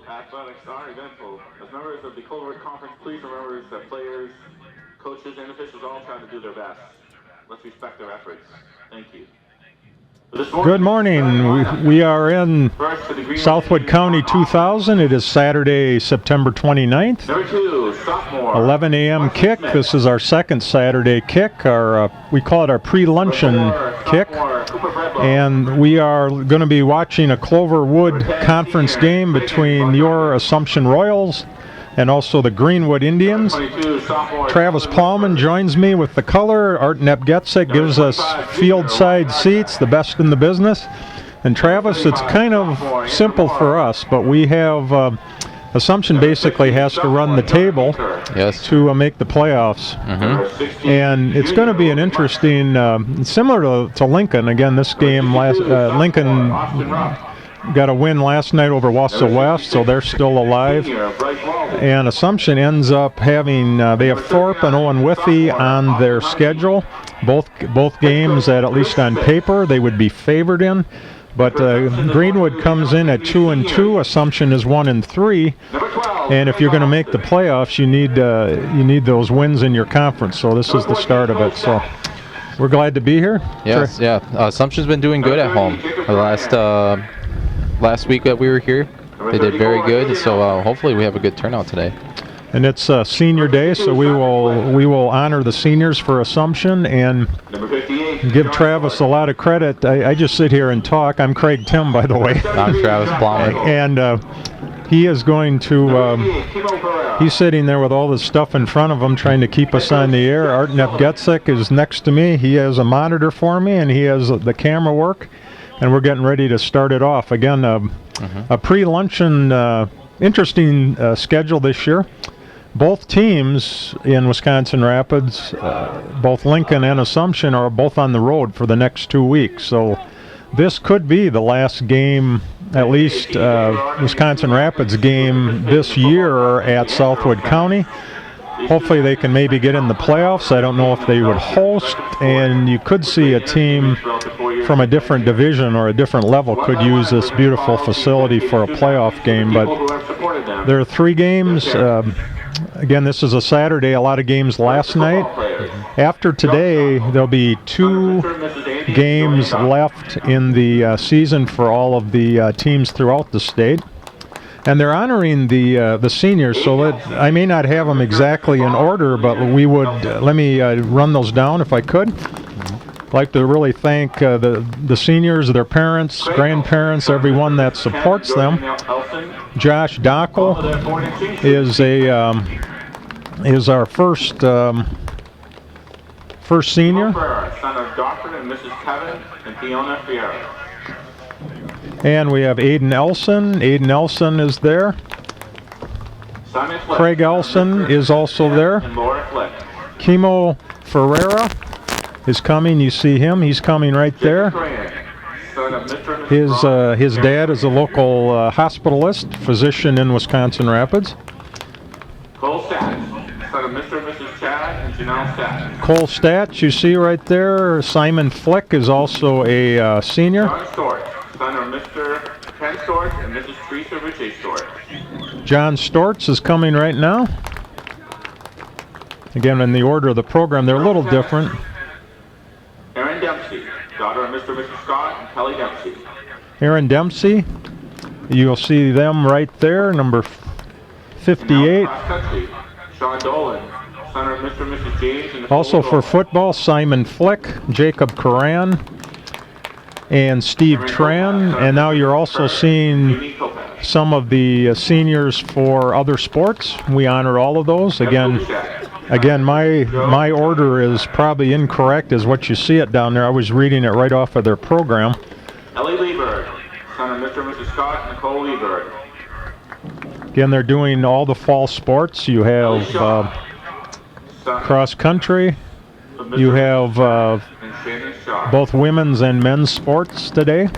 Athletics are eventful. As members of the Colbert Conference, please remember that players, coaches, and officials all try to do their best. Let's respect their efforts. Thank you. Good morning. We are in Southwood County 2000. It is Saturday, September 29th. 11 a.m. kick. This is our second Saturday kick. We call it our pre-luncheon kick. And we are going to be watching a Cloverwood Conference game between your Assumption Royals and also the Greenwood Indians. Travis Plowman joins me with the color. Art Nepgetzik gives us field side seats, the best in the business. And Travis, it's kind of simple for us, but we have Assumption basically has to run the table to make the playoffs. And it's going to be an interesting, similar to Lincoln. Again, this game, Lincoln got a win last night over Wausau West, so they're still alive. And Assumption ends up having, they have Thorpe and Owen Withy on their schedule. Both games at least on paper, they would be favored in. But Greenwood comes in at 2-2. Assumption is 1-3. And if you're going to make the playoffs, you need those wins in your conference. So this is the start of it. So we're glad to be here. Yes, yeah. Assumption's been doing good at home. The last week that we were here, they did very good. So hopefully we have a good turnout today. And it's Senior Day, so we will honor the seniors for Assumption and give Travis a lot of credit. I just sit here and talk. I'm Craig Tim, by the way. I'm Travis Plowman. And he is going to, he's sitting there with all this stuff in front of him trying to keep us on the air. Art Nepgetzik is next to me. He has a monitor for me, and he has the camera work. And we're getting ready to start it off. Again, a pre-luncheon, interesting schedule this year. Both teams in Wisconsin Rapids, both Lincoln and Assumption, are both on the road for the next 2 weeks. So this could be the last game, at least Wisconsin Rapids game this year at Southwood County. Hopefully they can maybe get in the playoffs. I don't know if they would host, and you could see a team from a different division or a different level could use this beautiful facility for a playoff game. But there are 3 games. Again, this is a Saturday, a lot of games last night. After today, there'll be 2 games left in the season for all of the teams throughout the state. And they're honoring the seniors, so I may not have them exactly in order, but we would, let me run those down if I could. I'd like to really thank the seniors, their parents, grandparents, everyone that supports them. Josh Dockel is our first senior. Son of Dr. and Mrs. Kevin and Fiona Fiera. And we have Aiden Elson. Aiden Elson is there. Craig Elson is also there. Kimo Ferreira is coming. You see him. He's coming right there. His dad is a local hospitalist, physician in Wisconsin Rapids. Cole Stats, son of Mr. and Mrs. Chad and Janelle Stats. Cole Stats, you see right there. Simon Flick is also a senior. John Storch, son of Mr. Ken Storch and Mrs. Teresa Ritchie Storch. John Storch is coming right now. Again, in the order of the program, they're a little different. Erin Dempsey, daughter of Mr. and Mrs. Scott and Kelly Dempsey. Erin Dempsey, you'll see them right there, number 58. Sean Dolan, son of Mr. and Mrs. James and also for football, Simon Flick, Jacob Coran, and Steve Tran. And now you're also seeing some of the seniors for other sports. We honor all of those. Again, my order is probably incorrect as what you see it down there. I was reading it right off of their program. Ellie Lieberg, son of Mr. and Mrs. Scott, Nicole Lieberg. Again, they're doing all the fall sports. You have cross country. You have both women's and men's sports today.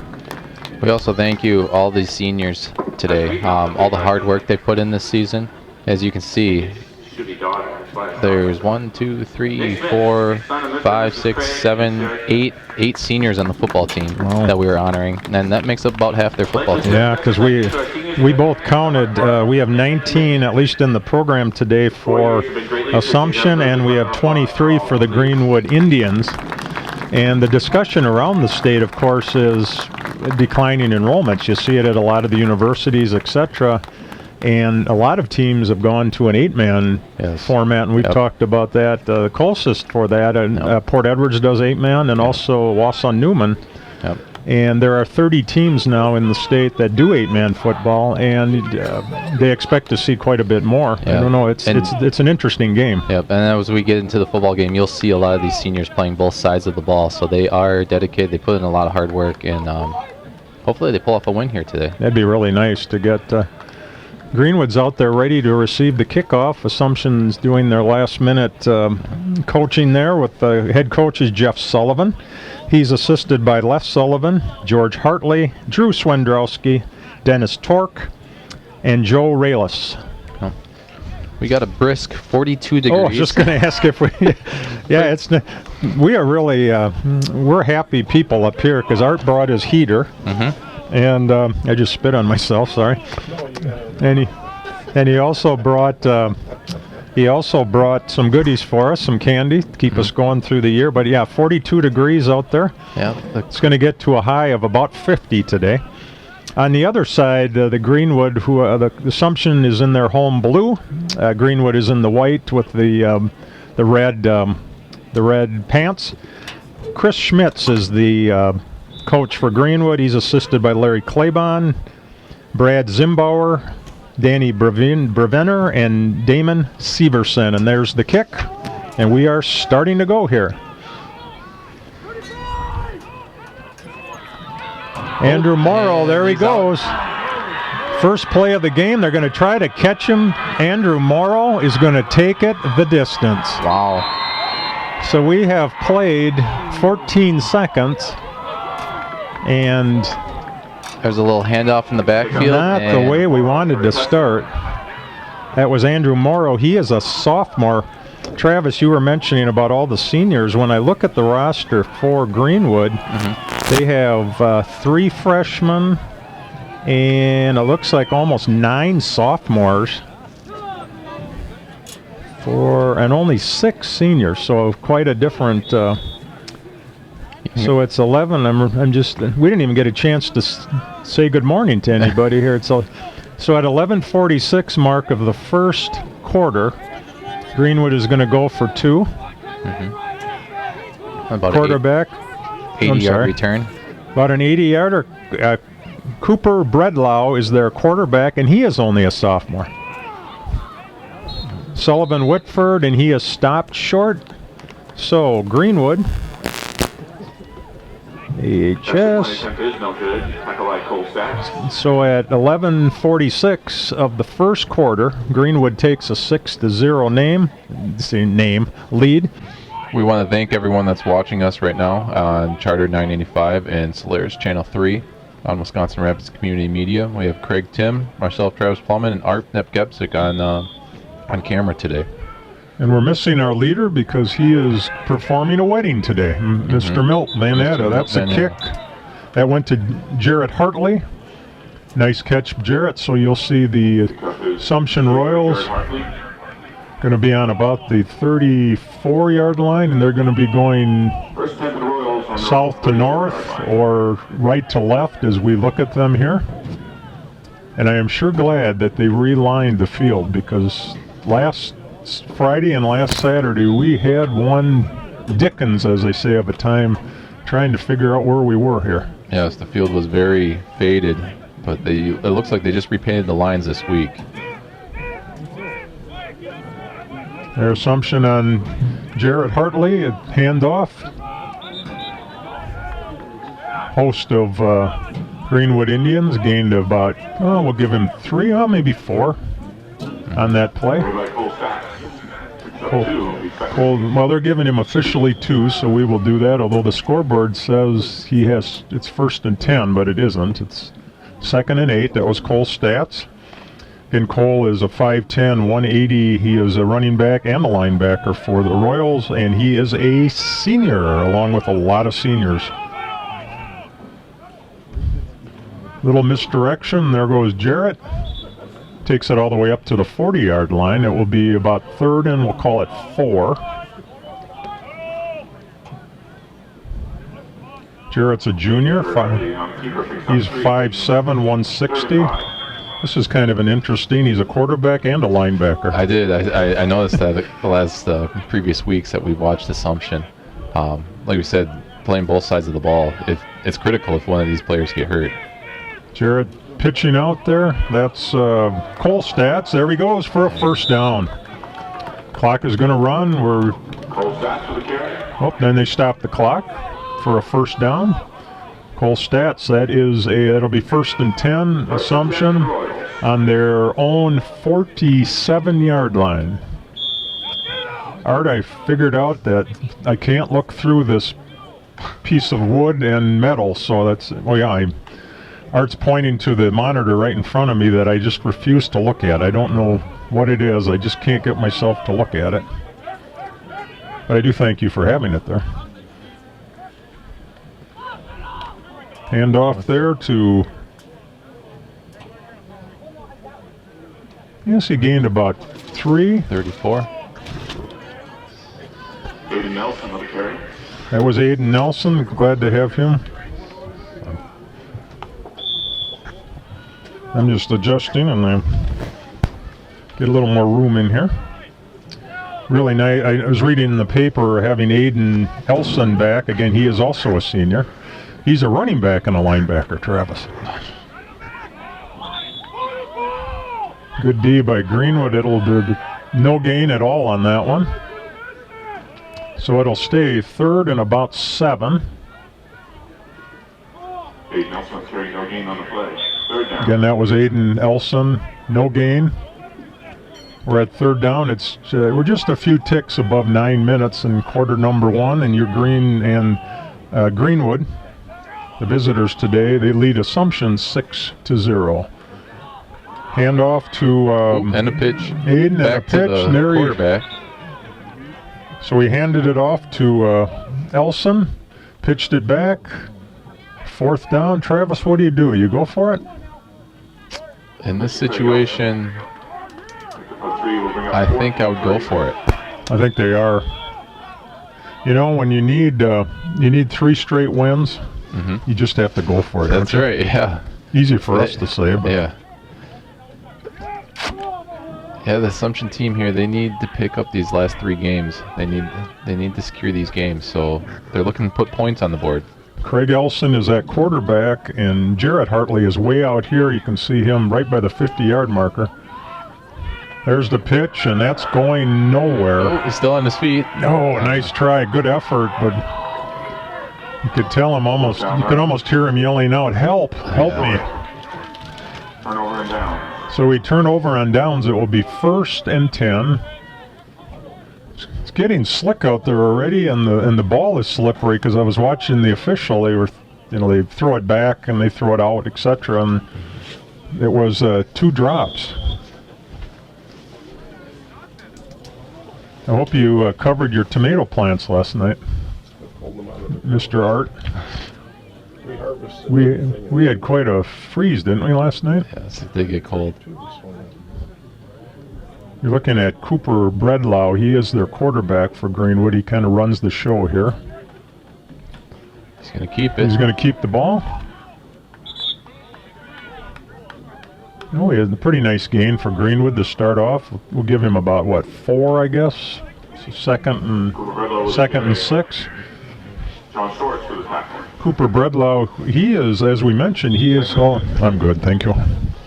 We also thank you, all these seniors today. All the hard work they put in this season. As you can see, There's 1, 2, 3, 4, 5, 6, 7, 8 seniors on the football team that we were honoring, and that makes up about half their football team. Yeah, because we both counted. We have 19 at least in the program today for Assumption, and we have 23 for the Greenwood Indians. And the discussion around the state, of course, is declining enrollments. You see it at a lot of the universities, etc. And a lot of teams have gone to an 8-man format, and we've talked about that. The closest for that, Port Edwards does 8-man, and also Wausau Newman. Yep. And there are 30 teams now in the state that do 8-man football, and they expect to see quite a bit more. Yep. I don't know. It's an interesting game. Yep. And as we get into the football game, you'll see a lot of these seniors playing both sides of the ball. So they are dedicated. They put in a lot of hard work, and hopefully they pull off a win here today. That'd be really nice to get. Greenwood's out there ready to receive the kickoff. Assumption's doing their last-minute coaching there with the head coach is Jeff Sullivan. He's assisted by Les Sullivan, George Hartley, Drew Swendrowski, Dennis Tork, and Joe Raylis. We got a brisk 42 degrees. Oh, I was just going to ask if we... Yeah, we are really... we're happy people up here because Art brought his heater. And I just spit on myself, sorry. And he also brought some goodies for us, some candy to keep us going through the year. But yeah, 42 degrees out there. Yeah, it's going to get to a high of about 50 today. On the other side, the Greenwood, the Assumption is in their home blue. Greenwood is in the white with the red pants. Chris Schmitz is the coach for Greenwood. He's assisted by Larry Claybon, Brad Zimbauer, Danny Brevener, and Damon Severson. And there's the kick, and we are starting to go here. Andrew Morrow, there he goes. First play of the game, they're going to try to catch him. Andrew Morrow is going to take it the distance. Wow. So we have played 14 seconds. And there's a little handoff in the backfield. Not the way we wanted to start. That was Andrew Morrow. He is a sophomore. Travis, you were mentioning about all the seniors. When I look at the roster for Greenwood, they have 3 freshmen, and it looks like almost 9 sophomores, and only 6 seniors. So quite a different. So it's 11. We didn't even get a chance to say good morning to anybody here. So at 11:46 mark of the first quarter, Greenwood is going to go for 2. About quarterback. 80-yard return. About an 80-yarder. Cooper Bredlau is their quarterback, and he is only a sophomore. Sullivan Whitford, and he is stopped short. So Greenwood. HS. So at 11:46 of the first quarter, Greenwood takes a 6-0 lead. We want to thank everyone that's watching us right now on Charter 985 and Solaris Channel 3 on Wisconsin Rapids Community Media. We have Craig Tim, myself, Travis Plumman, and Art Nepgepsik on camera today. And we're missing our leader because he is performing a wedding today. Mr. Milt Vanetta. That's a kick. That went to Jarrett Hartley. Nice catch, Jarrett. So you'll see the Assumption Royals going to be on about the 34-yard line, and they're going to be going south to north or right to left as we look at them here. And I am sure glad that they relined the field because last Friday and last Saturday we had one Dickens, as they say, of a time trying to figure out where we were here. Yes, the field was very faded, but it looks like they just repainted the lines this week. Their Assumption on Jarrett Hartley, a handoff. Host of Greenwood Indians gained about, we'll give him 3, maybe 4 on that play. Well, they're giving him officially 2, so we will do that, although the scoreboard says it's 1st and 10, but it isn't. It's 2nd and 8. That was Cole Stats. And Cole is a 5'10", 180. He is a running back and a linebacker for the Royals, and he is a senior, along with a lot of seniors. Little misdirection. There goes Jarrett. Takes it all the way up to the 40-yard line. It will be about 3rd and we'll call it 4. Jarrett's a junior. He's 5'7", 160. This is kind of an interesting. He's a quarterback and a linebacker. I noticed that the last previous weeks that we've watched Assumption. Like we said, playing both sides of the ball, it's critical if one of these players get hurt. Jarrett pitching out there. That's Cole Stats. There he goes for a first down. Clock is going to run. Then they stop the clock for a first down. Cole Stats, that'll be 1st and 10, Assumption, on their own 47-yard line. Art, I figured out that I can't look through this piece of wood and metal, so that's, Art's pointing to the monitor right in front of me that I just refuse to look at. I don't know what it is. I just can't get myself to look at it. But I do thank you for having it there. Hand off there to... Yes, he gained about 3. 34. Aiden Nelson on the carry. That was Aiden Nelson. Glad to have him. I'm just adjusting and I get a little more room in here. Really nice. I was reading in the paper having Aiden Elson back. Again, he is also a senior. He's a running back and a linebacker, Travis. Good D by Greenwood. It'll do no gain at all on that one. So it'll stay 3rd and about 7. Aiden Nelson carrying no gain on the play. 3rd down. Again, that was Aiden Elson. No gain. We're at 3rd down. We're just a few ticks above 9 minutes in quarter number 1, and you're Greenwood. The visitors today, they lead Assumption 6-0. Hand off to and a pitch. Aiden back and a pitch. To the quarterback. So he handed it off to Elson, pitched it back. 4th down. Travis, what do? You go for it? In this situation, I think I would go for it. I think they are. You know, when you need 3 straight wins, you just have to go for it. That's right, yeah. Easy for us to say, but yeah. Yeah, the Assumption team here, they need to pick up these last 3 games. They need to secure these games, so they're looking to put points on the board. Craig Elson is at quarterback, and Jarrett Hartley is way out here. You can see him right by the 50-yard marker. There's the pitch, and that's going nowhere. Oh, he's still on his feet. Oh, nice try. Good effort, but you could tell him almost, you could almost hear him yelling out, help me. Turnover and down. So we turn over on downs. It will be 1st and 10. It's getting slick out there already, and the ball is slippery because I was watching the official. They were, they throw it back and they throw it out, etc. And it was 2 drops. I hope you covered your tomato plants last night, Mr. Art. We had quite a freeze, didn't we, last night? Yes, it did get cold. You're looking at Cooper Breadlow. He is their quarterback for Greenwood. He kind of runs the show here. He's going to keep it. He's going to keep the ball. Oh, he has a pretty nice gain for Greenwood to start off. We'll give him about, 4, I guess? So second and 6. John Shorts for the tackle. Cooper Breadlow, he is, as we mentioned, he is... Oh, I'm good, thank you.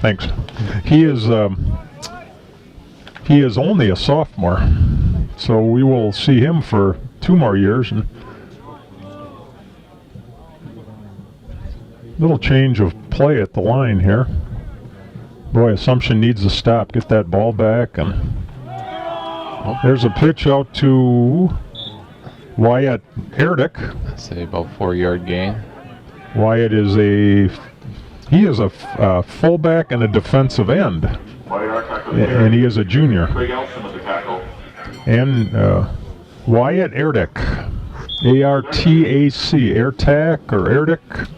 Thanks. He is only a sophomore, so we will see him for 2 more years. And little change of play at the line here. Boy, Assumption needs to stop, get that ball back, and there's a pitch out to Wyatt Erdick. I'd say about 4-yard gain. Wyatt is a fullback and a defensive end. Wyatt and he is a junior. Craig Elson with the tackle. And Wyatt Erdick, A-R-T-A-C, Airtac or Erdick.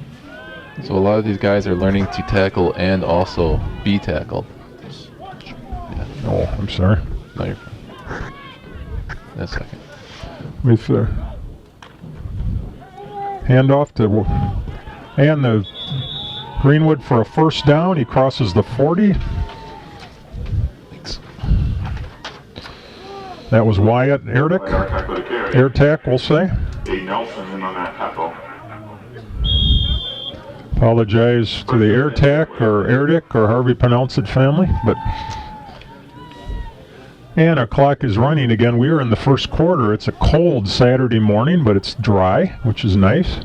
So a lot of these guys are learning to tackle and also be tackled. Yeah. Oh, I'm sorry. No, you're fine. A second. With handoff to and the Greenwood for a first down. He crosses the 40. Thanks. That was Wyatt Erdick. Airtac, we'll say. Nelson in on that tackle. Apologize to the Airtac or Erdick or however you pronounce it family, but. And our clock is running again. We are in the first quarter. It's a cold Saturday morning, but it's dry, which is nice.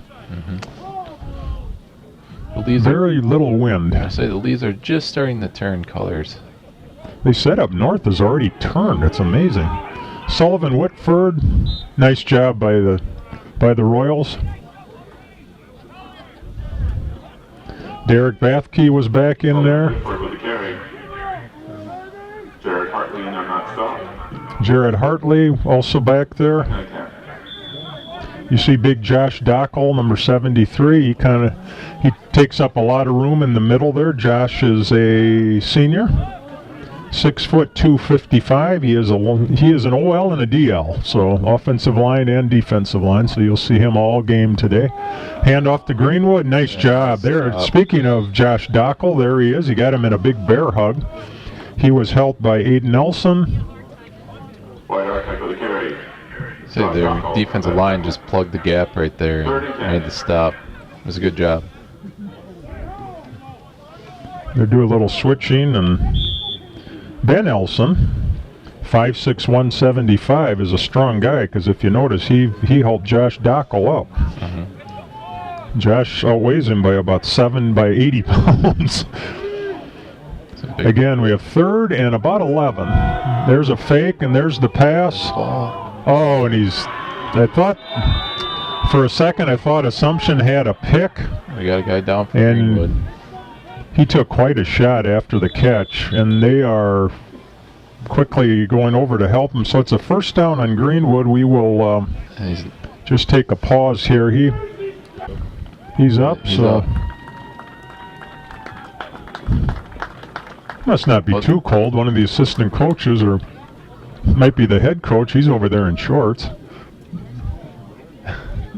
Very little wind. I say the leaves are just starting to turn colors. They said up north has already turned. It's amazing. Sullivan Whitford, nice job by the Royals. Derek Bathke was back in there. Jared Hartley in on that stop. Jared Hartley also back there. Okay. You see big Josh Dockel, number 73. He takes up a lot of room in the middle there. Josh is a senior, 6 foot 255. He is an OL and a DL, so offensive line and defensive line. So you'll see him all game today. Hand off to Greenwood. Nice job there. Speaking of Josh Dockel, there he is. He got him in a big bear hug. He was helped by Aiden Nelson. White Archive with the carry. So their defensive line just plugged the gap right there and made the stop. It was a good job. They do a little switching, and Ben Elson, 5'6", 175, is a strong guy because if you notice, he helped Josh Dockel up. Josh outweighs him by about 80 pounds. Again, we have third and about 11. There's a fake, and there's the pass. Oh, and I thought, for a second, Assumption had a pick. We got a guy down for Greenwood. He took quite a shot after the catch, and they are quickly going over to help him. So it's a first down on Greenwood. We will just take a pause here. He's up, so... Must not be too cold. One of the assistant coaches, or might be the head coach, he's over there in shorts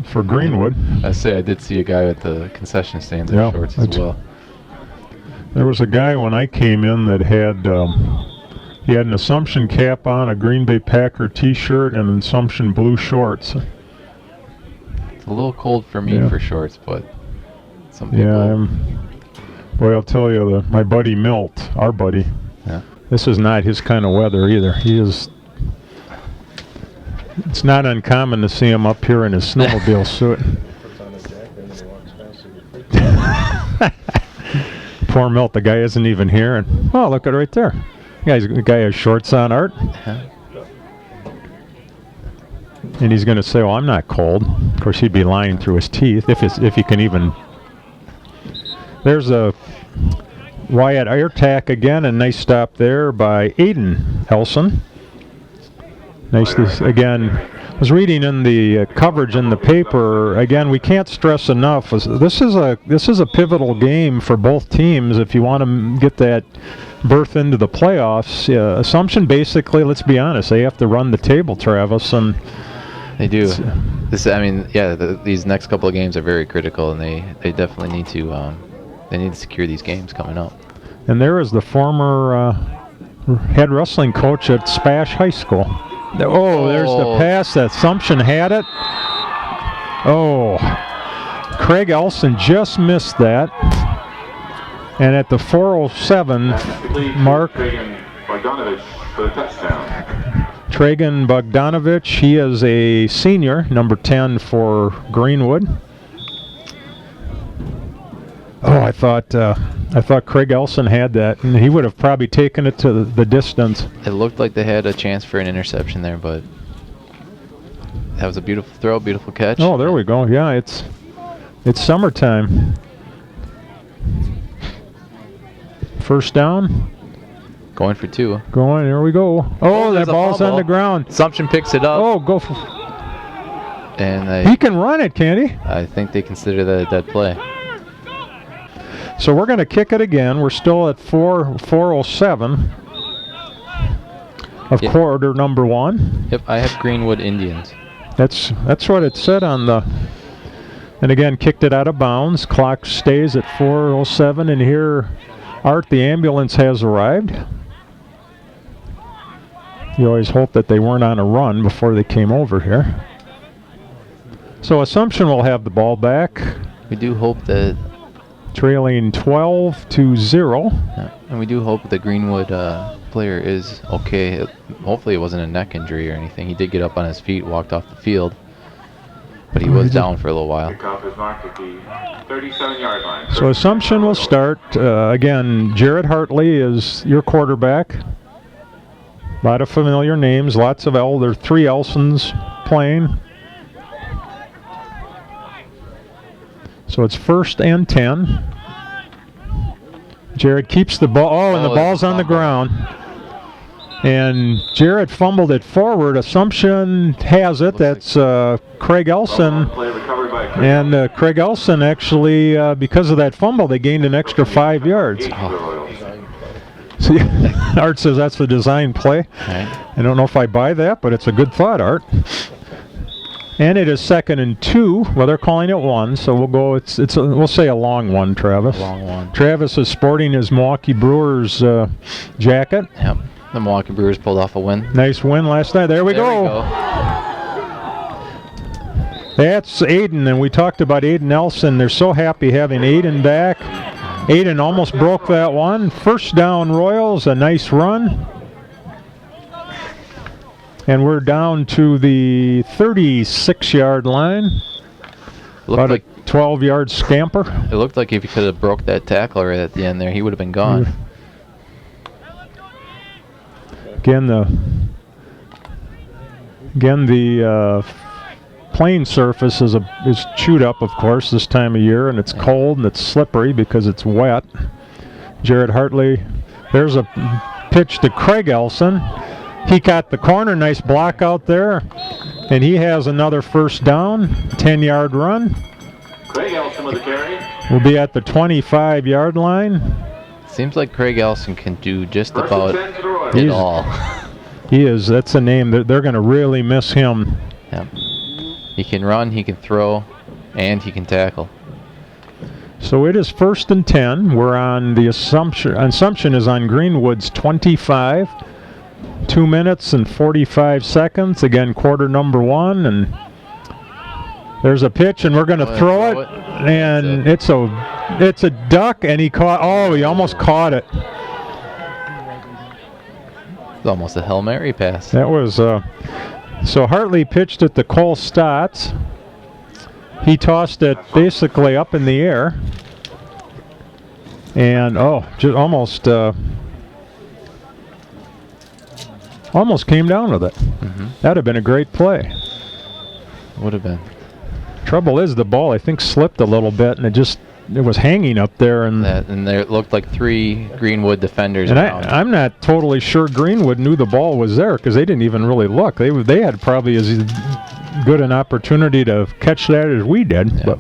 for Greenwood. I did see a guy at the concession stands in shorts as well. There was a guy when I came in that had he had an Assumption cap on, a Green Bay Packer t-shirt, and Assumption blue shorts. It's a little cold for me for shorts, but some people... Boy, I'll tell you, my buddy Milt, our buddy, this is not his kind of weather either. It's not uncommon to see him up here in his snowmobile suit. Poor Milt, the guy isn't even here. And look at it right there. The guy has shorts on, Art. And he's going to say, I'm not cold. Of course, he'd be lying through his teeth if he can even... There's a Wyatt Airtac again, a nice stop there by Aiden Elson. Nice again. I was reading in the coverage in the paper again. We can't stress enough. This is a pivotal game for both teams if you want to get that berth into the playoffs. Assumption, basically, let's be honest, they have to run the table, Travis, and they do. These next couple of games are very critical, and they definitely need to. They need to secure these games coming up. And there is the former head wrestling coach at Spash High School. There's the pass. Assumption had it. Craig Elson just missed that. And at the 4:07 mark, Tragan Bogdanovich, he is a senior, number 10 for Greenwood. I thought Craig Elson had that, and he would have probably taken it to the distance. It looked like they had a chance for an interception there, but that was a beautiful throw, beautiful catch. Oh, there we go. Yeah, it's It's summertime. First down. Going for 2. Going, here we go. Oh, that ball's on the ground. Assumption picks it up. Oh, go for And he can run it, can't he? I think they consider that a dead play. So we're going to kick it again. We're still at 4:07 of quarter number 1. Yep, I have Greenwood Indians. That's what it said on the. And again, kicked it out of bounds. Clock stays at 4:07, and here, Art, the ambulance has arrived. You always hope that they weren't on a run before they came over here. So Assumption will have the ball back. We do hope that. Trailing 12-0. Yeah, and we do hope the Greenwood player is okay. Hopefully it wasn't a neck injury or anything. He did get up on his feet, walked off the field, but he was down for a little while. Kickoff is marked at the 37-yard line. So Assumption will start. Again, Jared Hartley is your quarterback. A lot of familiar names, lots of there are 3 Elsons playing. So it's 1st and 10. Jared keeps the ball. Oh, and the ball's on the ground. And Jared fumbled it forward. Assumption has it. That's Craig Elson. And Craig Elson actually, because of that fumble, they gained an extra 5 yards. See, Art says that's the design play. I don't know if I buy that, but it's a good thought, Art. And it is 2nd and 2. Well, they're calling it 1, so we'll go. We'll say a long one, Travis. Long one. Travis is sporting his Milwaukee Brewers jacket. Yep. The Milwaukee Brewers pulled off a win. Nice win last night. There we go. That's Aiden, and we talked about Aiden Nelson. They're so happy having Aiden back. Aiden almost broke that one. 1st down, Royals. A nice run. And we're down to the 36-yard line. About like a 12-yard scamper. It looked like if he could have broke that tackle right at the end there, he would have been gone. Again, the playing surface is chewed up, of course, this time of year, and it's cold and it's slippery because it's wet. Jared Hartley, there's a pitch to Craig Elson. He got the corner, nice block out there, and he has another 1st down, 10-yard run. Craig Elson with the carry. We'll be at the 25-yard line. Seems like Craig Elson can do just about it all. He is. That's a name that they're going to really miss him. Yep. He can run, he can throw, and he can tackle. So it is 1st and 10. We're on the Assumption. Assumption is on Greenwood's 25. 2 minutes and 45 seconds. Again, quarter number 1, and there's a pitch, and we're going to throw it. And it's a duck, and he almost caught it. It's almost a Hail Mary pass. That was so Hartley pitched it to Cole Stotts. He tossed it basically up in the air, and just almost came down with it. That'd have been a great play. Would have been. Trouble is, the ball I think slipped a little bit, and it was hanging up there, and there looked like 3 Greenwood defenders. And I'm not totally sure Greenwood knew the ball was there because they didn't even really look. They had probably as good an opportunity to catch that as we did. Yeah. But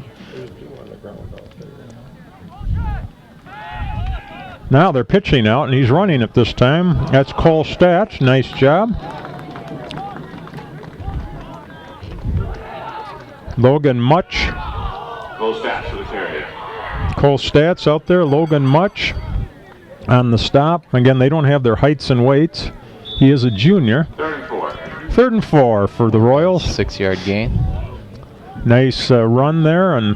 now they're pitching out, and he's running it this time. That's Cole Stotts. Nice job. Logan Much. Cole Stotts for the carry. Cole Stotts out there. Logan Much on the stop. Again, they don't have their heights and weights. He is a junior. 3rd and 4. 3rd and 4 for the Royals. 6-yard gain. Nice run there, and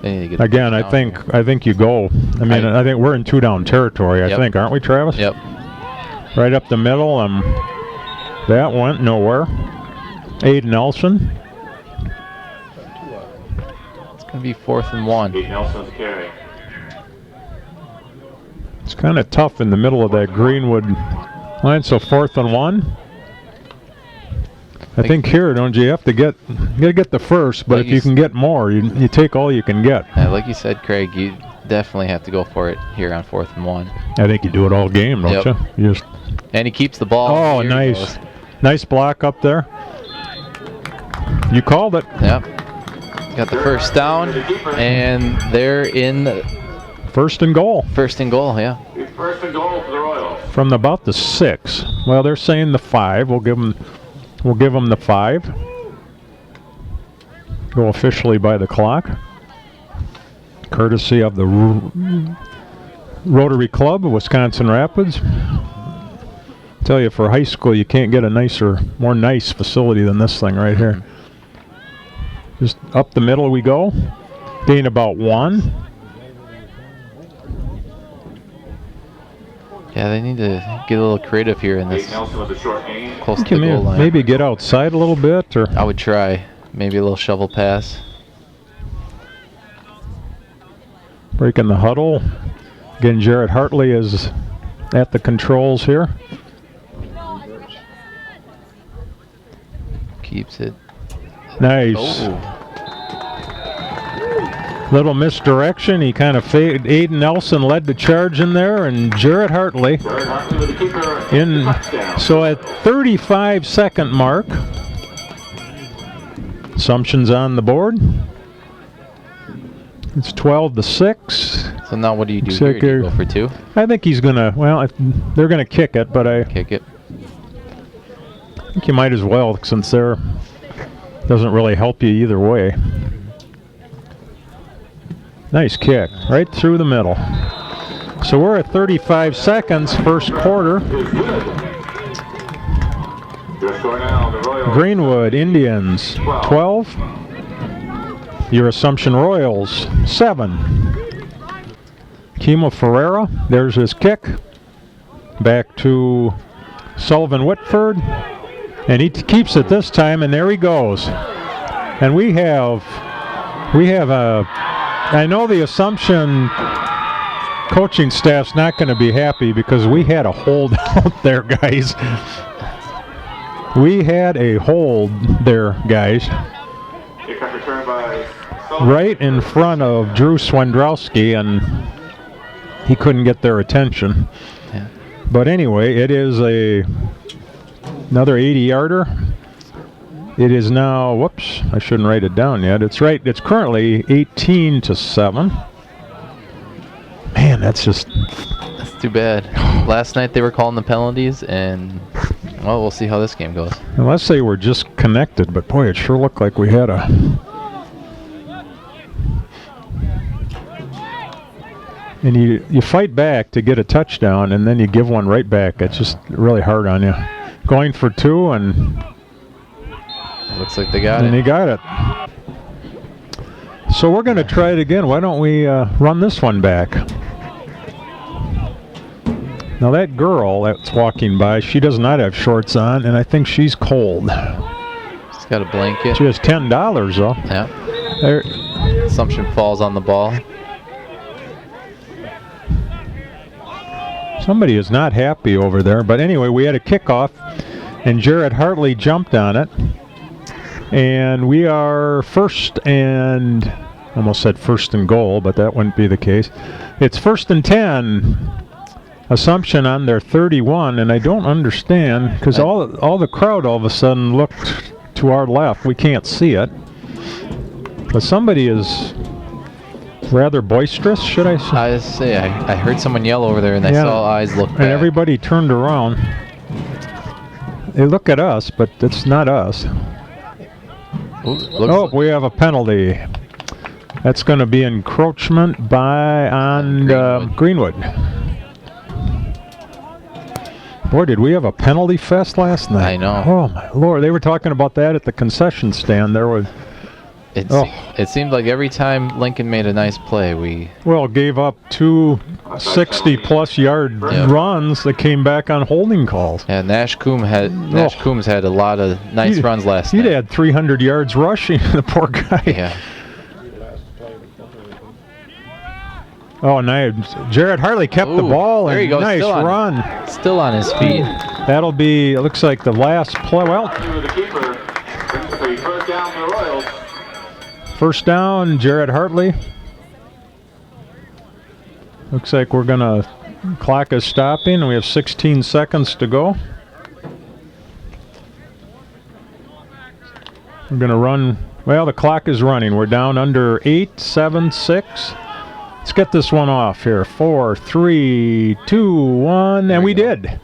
again, I think you go. I mean, I think we're in 2-down territory. I think, aren't we, Travis? Yep. Right up the middle. That went nowhere. Aiden Nelson. It's going to be 4th and 1. Aiden Nelson with the carry. It's kind of tough in the middle of that Greenwood line. So 4th and 1. I think here, don't you have to get the first, but if you can get more, you take all you can get. Yeah, like you said, Craig, definitely have to go for it here on 4th and 1. I think you do it all game, don't Yep. you? Just And he keeps the ball. oh, Here he nice. goes. Nice block up there. You called it. Yep. Got the first down, and they're in First and goal. first and goal, yeah. It's first and goal for the Royals. From about the 6. Well, they're saying the 5. We'll give them the 5. Go officially by the clock. Courtesy of the Rotary Club of Wisconsin Rapids. Tell you, for high school, you can't get a more nice facility than this thing right here. Just up the middle we go. Gain about 1. Yeah, they need to get a little creative here in this Nate Nelson with a short gain. close to the goal line. Maybe get outside a little bit, or I would try maybe a little shovel pass. breaking the huddle. Again, Jarrett Hartley is at the controls here. Keeps it. Nice. Oh. Little misdirection. He kind of faded. Aiden Nelson led the charge in there, and Jarrett Hartley Jared Hartley with the keeper. in. Touchdown. So at 35-second mark, Assumption's on the board. It's 12-6. So now what do you do Looks here? like Do you they're- go for 2? I think he's gonna. Well, they're gonna kick it, but I Kick it. think you might as well, since they're doesn't really help you either way. Nice kick, right through the middle. So we're at 35 seconds, first quarter. Is good. Your score now, the Royals. Greenwood Indians 12. Your Assumption Royals 7. Kimo Ferreira, there's his kick. Back to Sullivan Whitford. And he keeps it this time, and there he goes. And we have a, I know the Assumption coaching staff's not going to be happy because we had a hold out there, guys. We had a hold there, guys. Kickoff return by Sullivan. Right in front of Drew Swendrowski, and he couldn't get their attention. Yeah. But anyway, it is another 80-yarder. It is now, whoops, I shouldn't write it down yet. It's right, it's currently 18-7. Man, that's just, That's too bad. Last night they were calling the penalties, and well, we'll see how this game goes. unless they were just connected, but boy, it sure looked like we had a... And you fight back to get a touchdown, and then you give one right back. It's just really hard on you. Going for 2, and Looks like they got he it. got it. So we're going to try it again. Why don't we run this one back? Now that girl that's walking by, she does not have shorts on, and I think she's cold. She's got a blanket. She has $10 though. Yeah. There, Assumption falls on the ball. somebody is not happy over there. But anyway, we had a kickoff, and Jarrett Hartley jumped on it. And we are first and, almost said first and goal, but that wouldn't be the case. It's 1st and 10. Assumption on their 31, and I don't understand, because all the crowd all of a sudden looked to our left. We can't see it. But somebody is rather boisterous, should I say? I heard someone yell over there, and I Yeah. saw eyes look back. And everybody turned around. They look at us, but it's not us. Ooh, Oh, we have a penalty. That's going to be encroachment on Greenwood. Boy, did we have a penalty fest last night. I know. Oh, my Lord. They were talking about that at the concession stand. There was, It seemed like every time Lincoln made a nice play, we gave up 2 60-plus yard Yeah. runs that came back on holding calls. Nash Coombs had a lot of nice runs last He'd night. had 300 yards rushing, the poor guy. Yeah. Oh, nice. Jarrett Hartley kept the Ooh, ball, there and you go, nice still on- run. Still on his feet. That'll be, it looks like the last play. Well, With the keeper. Brings up a first down for the Royals. first down, Jarrett Hartley. Looks like we're gonna, clock is stopping. We have 16 seconds to go. We're gonna run, well, the clock is running. We're down under 8, 7, 6. Let's get this one off here. 4, 3, 2, 1, and we did.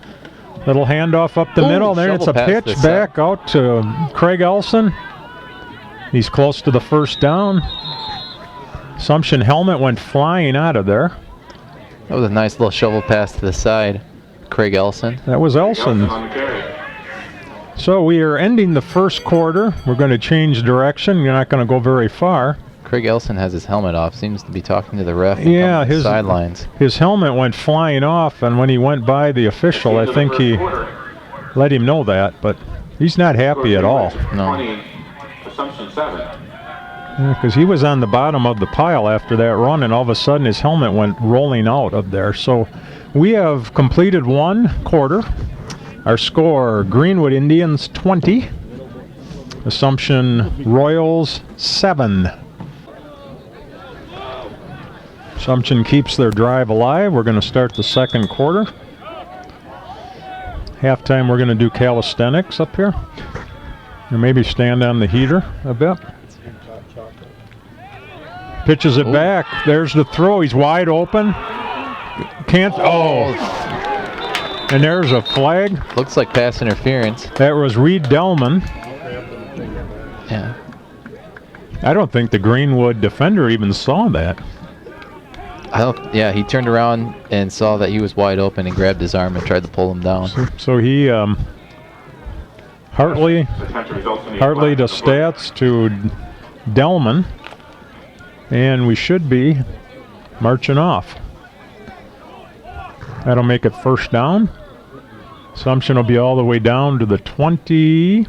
Little handoff up the middle. There it's a pitch back out to Craig Elson. He's close to the first down. Assumption helmet went flying out of there. That was a nice little shovel pass to the side. Craig Elson. That was Elson. So we are ending the first quarter. We're going to change direction. You're not going to go very far. Craig Elson has his helmet off. Seems to be talking to the ref. Yeah, his sidelines. His helmet went flying off, and when he went by the official, I think he let him know that, but he's not happy at all. No. Assumption 7. Because he was on the bottom of the pile after that run, and all of a sudden his helmet went rolling out of there. So we have completed one quarter. Our score, Greenwood Indians 20, Assumption Royals 7. Assumption keeps their drive alive. We're going to start the second quarter. Halftime, we're going to do calisthenics up here. Or maybe stand on the heater a bit. Pitches it back. There's the throw. He's wide open. Can't. Oh. And there's a flag. Looks like pass interference. That was Reed Delman. Yeah. I don't think the Greenwood defender even saw that. Yeah, he turned around and saw that he was wide open and grabbed his arm and tried to pull him down. So he Hartley to stats to Delman, and we should be marching off. That'll make it first down. Assumption will be all the way down to the 20.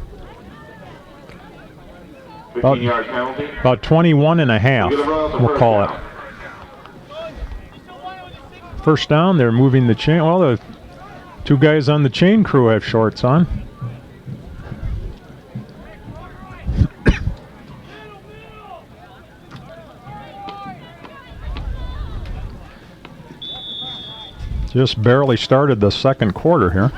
About 21 and a half, we'll call it. First down, they're moving the chain. Well, the two guys on the chain crew have shorts on. Just barely started the second quarter here.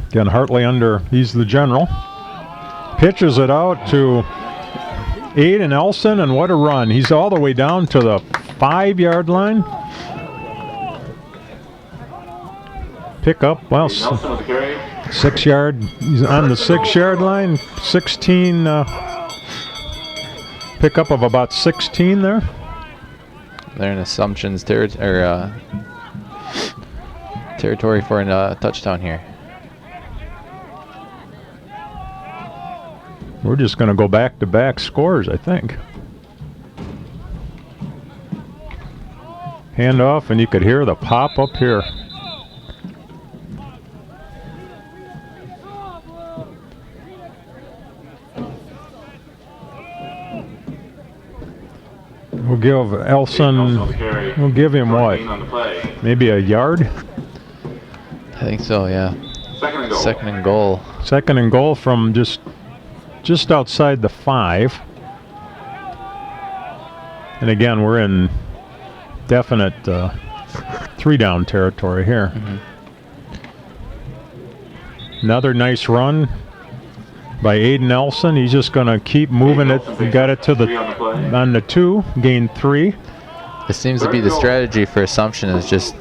Again, Hartley under, he's the general. Pitches it out to Aiden Elson, and what a run. He's all the way down to the 5-yard line. Pick up, well, 6 yard. He's on the 6-yard line. 16, pick up of about 16 there. They're in Assumption's territory for a touchdown here. We're just going to go back-to-back scores, I think. Hand off, and you could hear the pop up here. We'll give Elson, we'll give him what? Maybe a yard? I think so, yeah. Second and goal. Second and goal from just outside the 5. And again, we're in definite 3-down territory here. Mm-hmm. Another nice run by Aiden Elson. He's just going to keep moving it. Got it to the on the 2, gained 3. This seems to be the strategy for Assumption, is just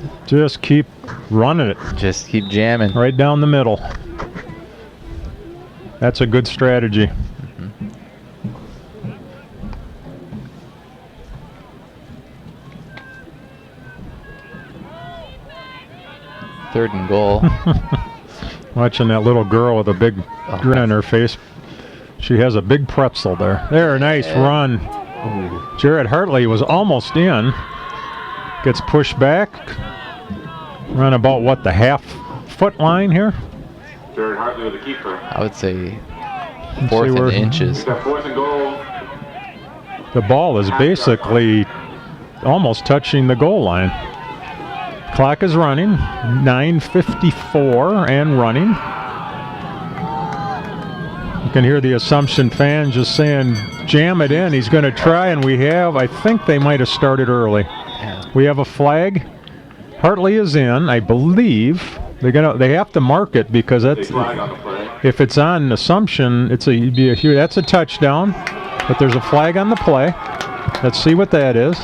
keep running it. Just keep jamming. Right down the middle. That's a good strategy. Mm-hmm. Third and goal. Watching that little girl with a big grin on her face. She has a big pretzel there. There, nice run. Ooh. Jared Hartley was almost in. Gets pushed back. Run about, what, the half-foot line here? Jared Hartley with the keeper. I would say fourth and inches. Fourth and goal. The ball is basically almost touching the goal line. Clock is running. 9:54 and running. You can hear the Assumption fans just saying, jam it in. He's going to try, and I think they might have started early. Yeah. We have a flag. Hartley is in, I believe. They have to mark it because that's, Flag on the play. if it's on assumption, that's a touchdown. But there's a flag on the play. Let's see what that is.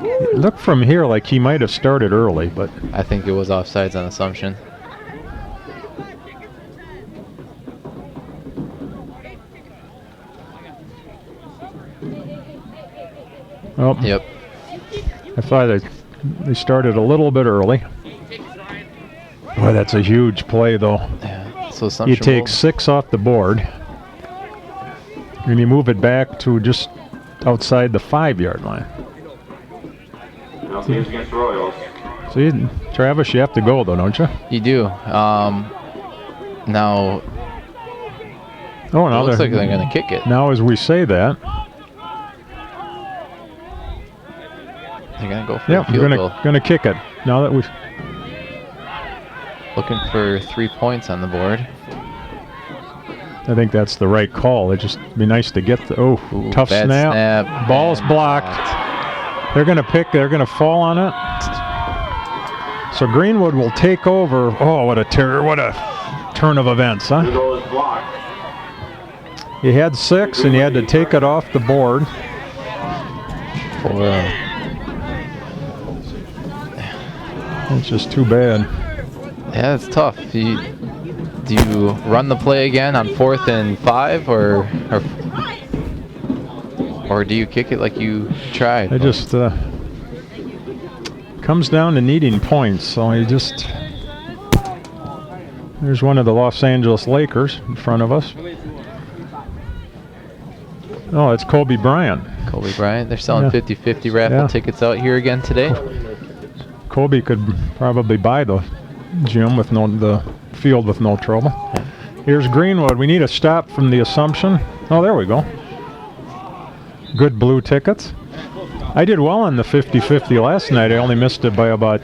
It looked from here like he might have started early, but I think it was offsides on assumption. oh, Yep. I thought they started a little bit early. Boy, that's a huge play, though. Yeah. So assumption You take will- 6 off the board, and you move it back to just outside the 5-yard line. Penalty is against the Royals. See, Travis, you have to go, though, don't you? You do. Now Oh, it now looks like they're going to kick it. Now, as we say that, They're going to go for yeah, a field we're goal. gonna kick it. Now that we've Looking for 3 points on the board. I think that's the right call. It'd just be nice to get the Ooh, tough bad snap. Ball's blocked. They're gonna fall on it. So Greenwood will take over. Oh, what a turn of events, huh? The goal is blocked. He had 6 and he had to take it off the board. It's just too bad. Yeah, it's tough. Do you run the play again on 4th and 5, or do you kick it like you tried? It just comes down to needing points. So there's one of the Los Angeles Lakers in front of us. Oh, it's Kobe Bryant. Kobe Bryant. They're selling 50-50 raffle Yeah. tickets out here again today. Kobe could probably buy the gym with the field with no trouble. Here's Greenwood. We need a stop from the assumption. Oh, there we go. Good blue tickets. I did well on the 50-50 last night. I only missed it by about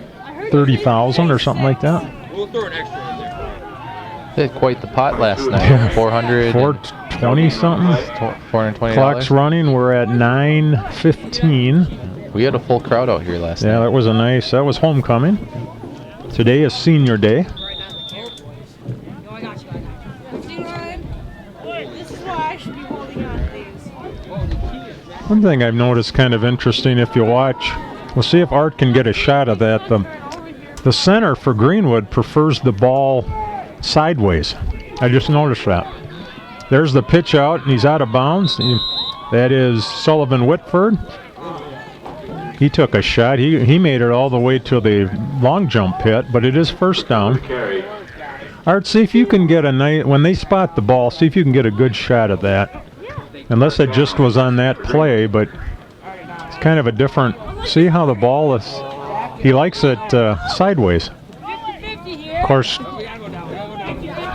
30,000 or something like that. We'll throw an extra in there. They had quite the pot last night. Yeah. 420 something. $420. Clock's running. We're at 9:15. We had a full crowd out here last Yeah, night. that was homecoming. Today is senior day. No, I got you. See what? This is why I should be holding on to these. One thing I've noticed kind of interesting, if you watch, we'll see if Art can get a shot of that. The center for Greenwood prefers the ball sideways. I just noticed that. There's the pitch out, and he's out of bounds. That is Sullivan Whitford. He took a shot. He made it all the way to the long jump pit, but it is first down. Carry. Art, see if you can get when they spot the ball, see if you can get a good shot of that. Unless it just was on that play, but it's kind of a different. See how the ball is. He likes it sideways. Of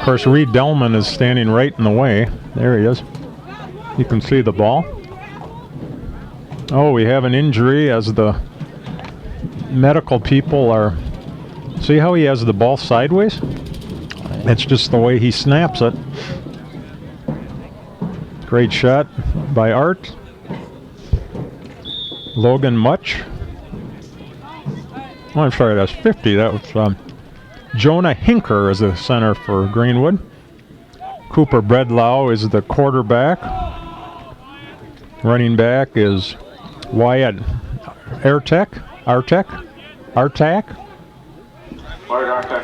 course, Reed Delman is standing right in the way. There he is. You can see the ball. Oh, we have an injury as the medical people are. See how he has the ball sideways? It's just the way he snaps it. Great shot by Art. Logan Much. Oh, I'm sorry, that's 50. That was Jonah Hinker is the center for Greenwood. Cooper Bredlau is the quarterback. Running back is Wyatt Artek. Art Artek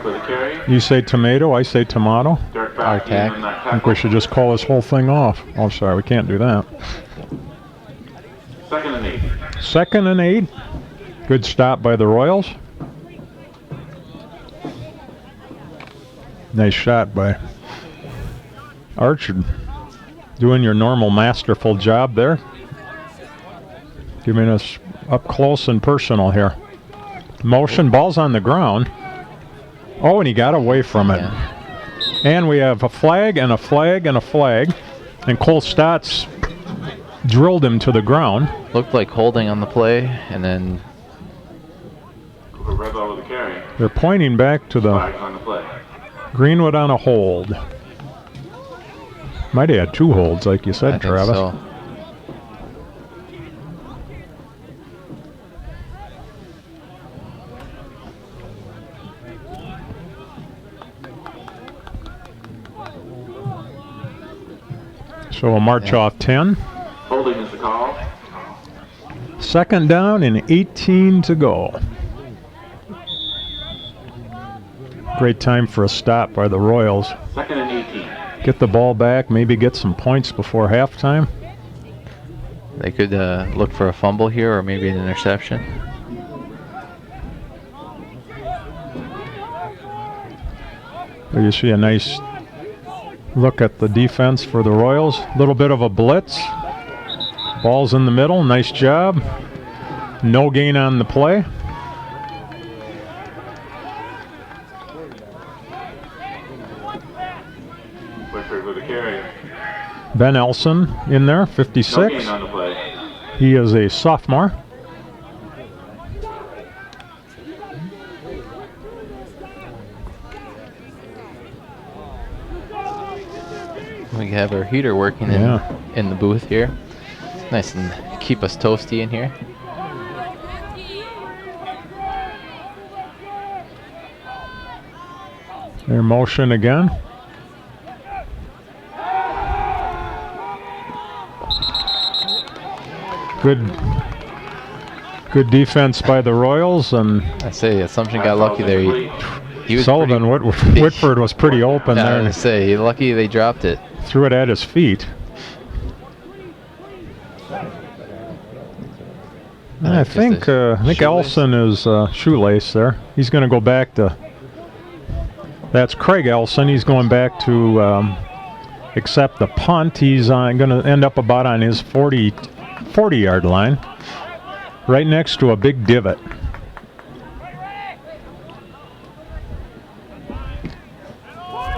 with a carry. You say tomato, I say tomato. Dirk back Artek. in that I think we should just call this whole thing off. Oh, sorry, we can't do that. 2nd and 8. 2nd and 8. Good stop by the Royals. Nice shot by Archer. Doing your normal masterful job there. Giving us up close and personal here. Motion, ball's on the ground. Oh, and he got away from it. Yeah. And we have a flag and a flag and a flag. And Cole Stotts drilled him to the ground. Looked like holding on the play, and then Cooper Bredlau with a carry. They're pointing back to the Flag on the play. Greenwood on a hold. Might have had 2 holds, like you said, I think Travis. so. So we'll march off 10. Holding is the call. 2nd down and 18 to go. Great time for a stop by the Royals. 2nd and 18. Get the ball back, maybe get some points before halftime. They could look for a fumble here or maybe an interception. There you see a nice look at the defense for the Royals. A little bit of a blitz. Ball's in the middle. Nice job. No gain on the play. Whitford with a carry. Ben Elson in there, No 56. gain on the play. He is a sophomore. We have our heater working in the booth here. Nice and keep us toasty in here. Their motion again. Good defense by the Royals, and I say Assumption got lucky there. He was Sullivan Whitford was pretty open there. I say lucky they dropped it. Threw it at his feet. I think Elson is shoelace there. He's going to go back to. That's Craig Elson. He's going back to accept the punt. He's going to end up about on his 40-yard line, right next to a big divot.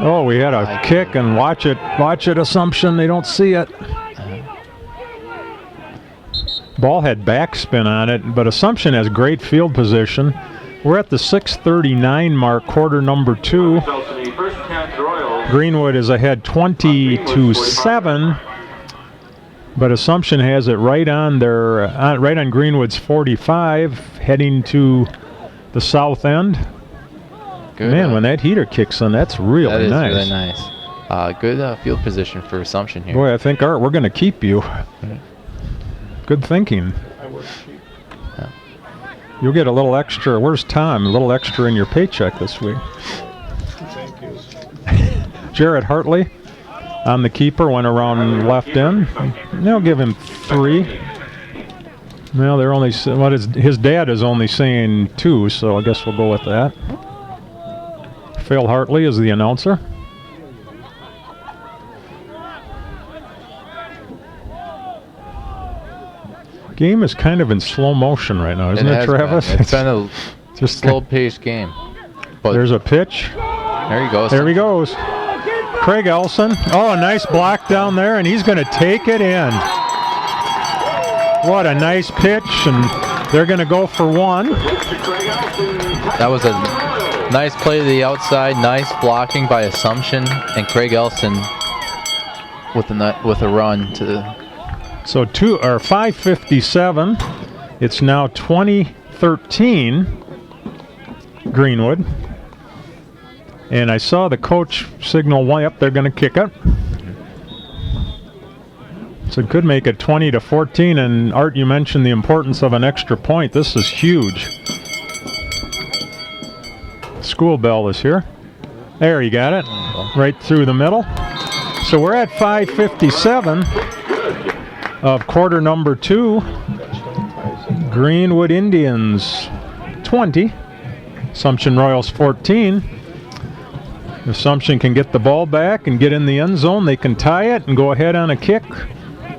Oh, we had a kick, and watch it, Assumption. They don't see it. Ball had backspin on it, but Assumption has great field position. We're at the 6:39 mark, quarter number 2. Greenwood is ahead 20-7, but Assumption has it right on their right on Greenwood's 45, heading to the south end. Good, man, when that heater kicks in, that's really nice. That is really nice. Good field position for Assumption here. Boy, I think, Art, we're going to keep you. Good thinking. Yeah. You'll get a little extra. Where's Tom? A little extra in your paycheck this week. Thank you. Jared Hartley on the keeper, went around left in. They'll give him 3. Well, they're only his dad is only saying 2, so I guess we'll go with that. Phil Hartley is the announcer. Game is kind of in slow motion right now, isn't it, Travis? It's been a just slow-paced game. But there's a pitch. There he goes. There he goes. Craig Elson. Oh, a nice block down there, and he's going to take it in. What a nice pitch, and they're going to go for 1. That was a nice play to the outside. Nice blocking by Assumption, and Craig Elson with a run to the. So 5:57. It's now 2013 Greenwood. And I saw the coach signal one up. They're going to kick it. So it could make it 20-14. And Art, you mentioned the importance of an extra point. This is huge. School bell is here. There, you got it. Right through the middle. So we're at 5:57 of quarter number 2. Greenwood Indians 20. Assumption Royals 14. Assumption can get the ball back and get in the end zone. They can tie it and go ahead on a kick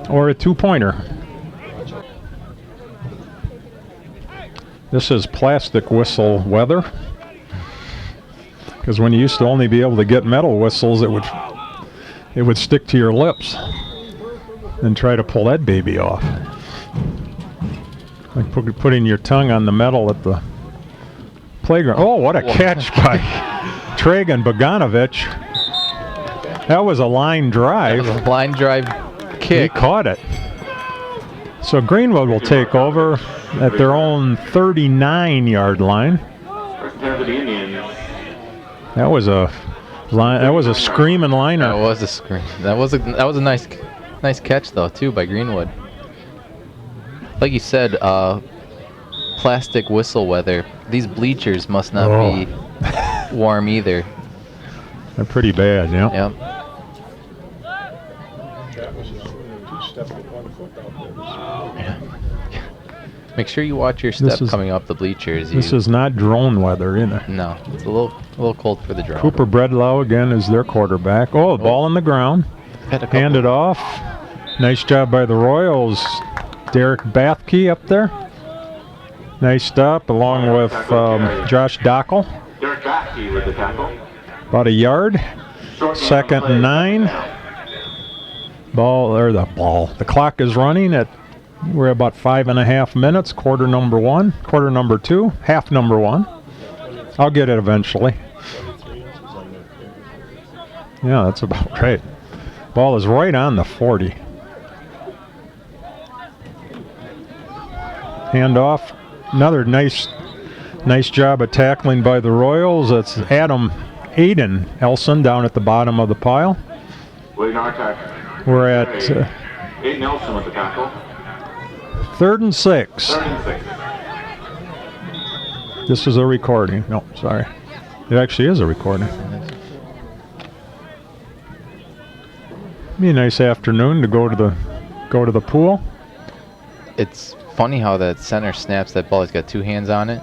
or a 2-pointer. This is plastic whistle weather. Because when you used to only be able to get metal whistles, it would stick to your lips and try to pull that baby off. Like putting your tongue on the metal at the playground. Oh, what a catch by Tragan Bogdanovich. That was a line drive. That was a line drive kick. He caught it. So Greenwood will take over at their own 39-yard line. Return to the Indians. That was a line. That was a screaming liner. That was a scream. That was a nice catch though too by Greenwood. Like you said, plastic whistle weather. These bleachers must not be warm either. They're pretty bad, yeah. Yep. That was just two steps with 1 foot out there. Make sure you watch your step coming up the bleachers. This is not drone weather either. No, it's a little cold for the drone. Cooper Bredlow again is their quarterback. Oh, ball on the ground. Handed off. Nice job by the Royals. Derek Bathke up there. Nice stop along with Josh Dockel. Derek Bathke with the tackle. About a yard. 2nd and 9. The clock is running at, we're about 5.5 minutes. Quarter number 1, quarter number 2, half number 1. I'll get it eventually. Yeah, that's about right. Ball is right on the 40. Handoff. Another nice job of tackling by the Royals. That's Aiden Elson down at the bottom of the pile. We're at Aiden Nelson with the tackle. 3rd and 6. 3rd and 6. This is a recording. No, sorry. It actually is a recording. Be a nice afternoon to go to the pool. It's funny how that center snaps that ball. He's got 2 hands on it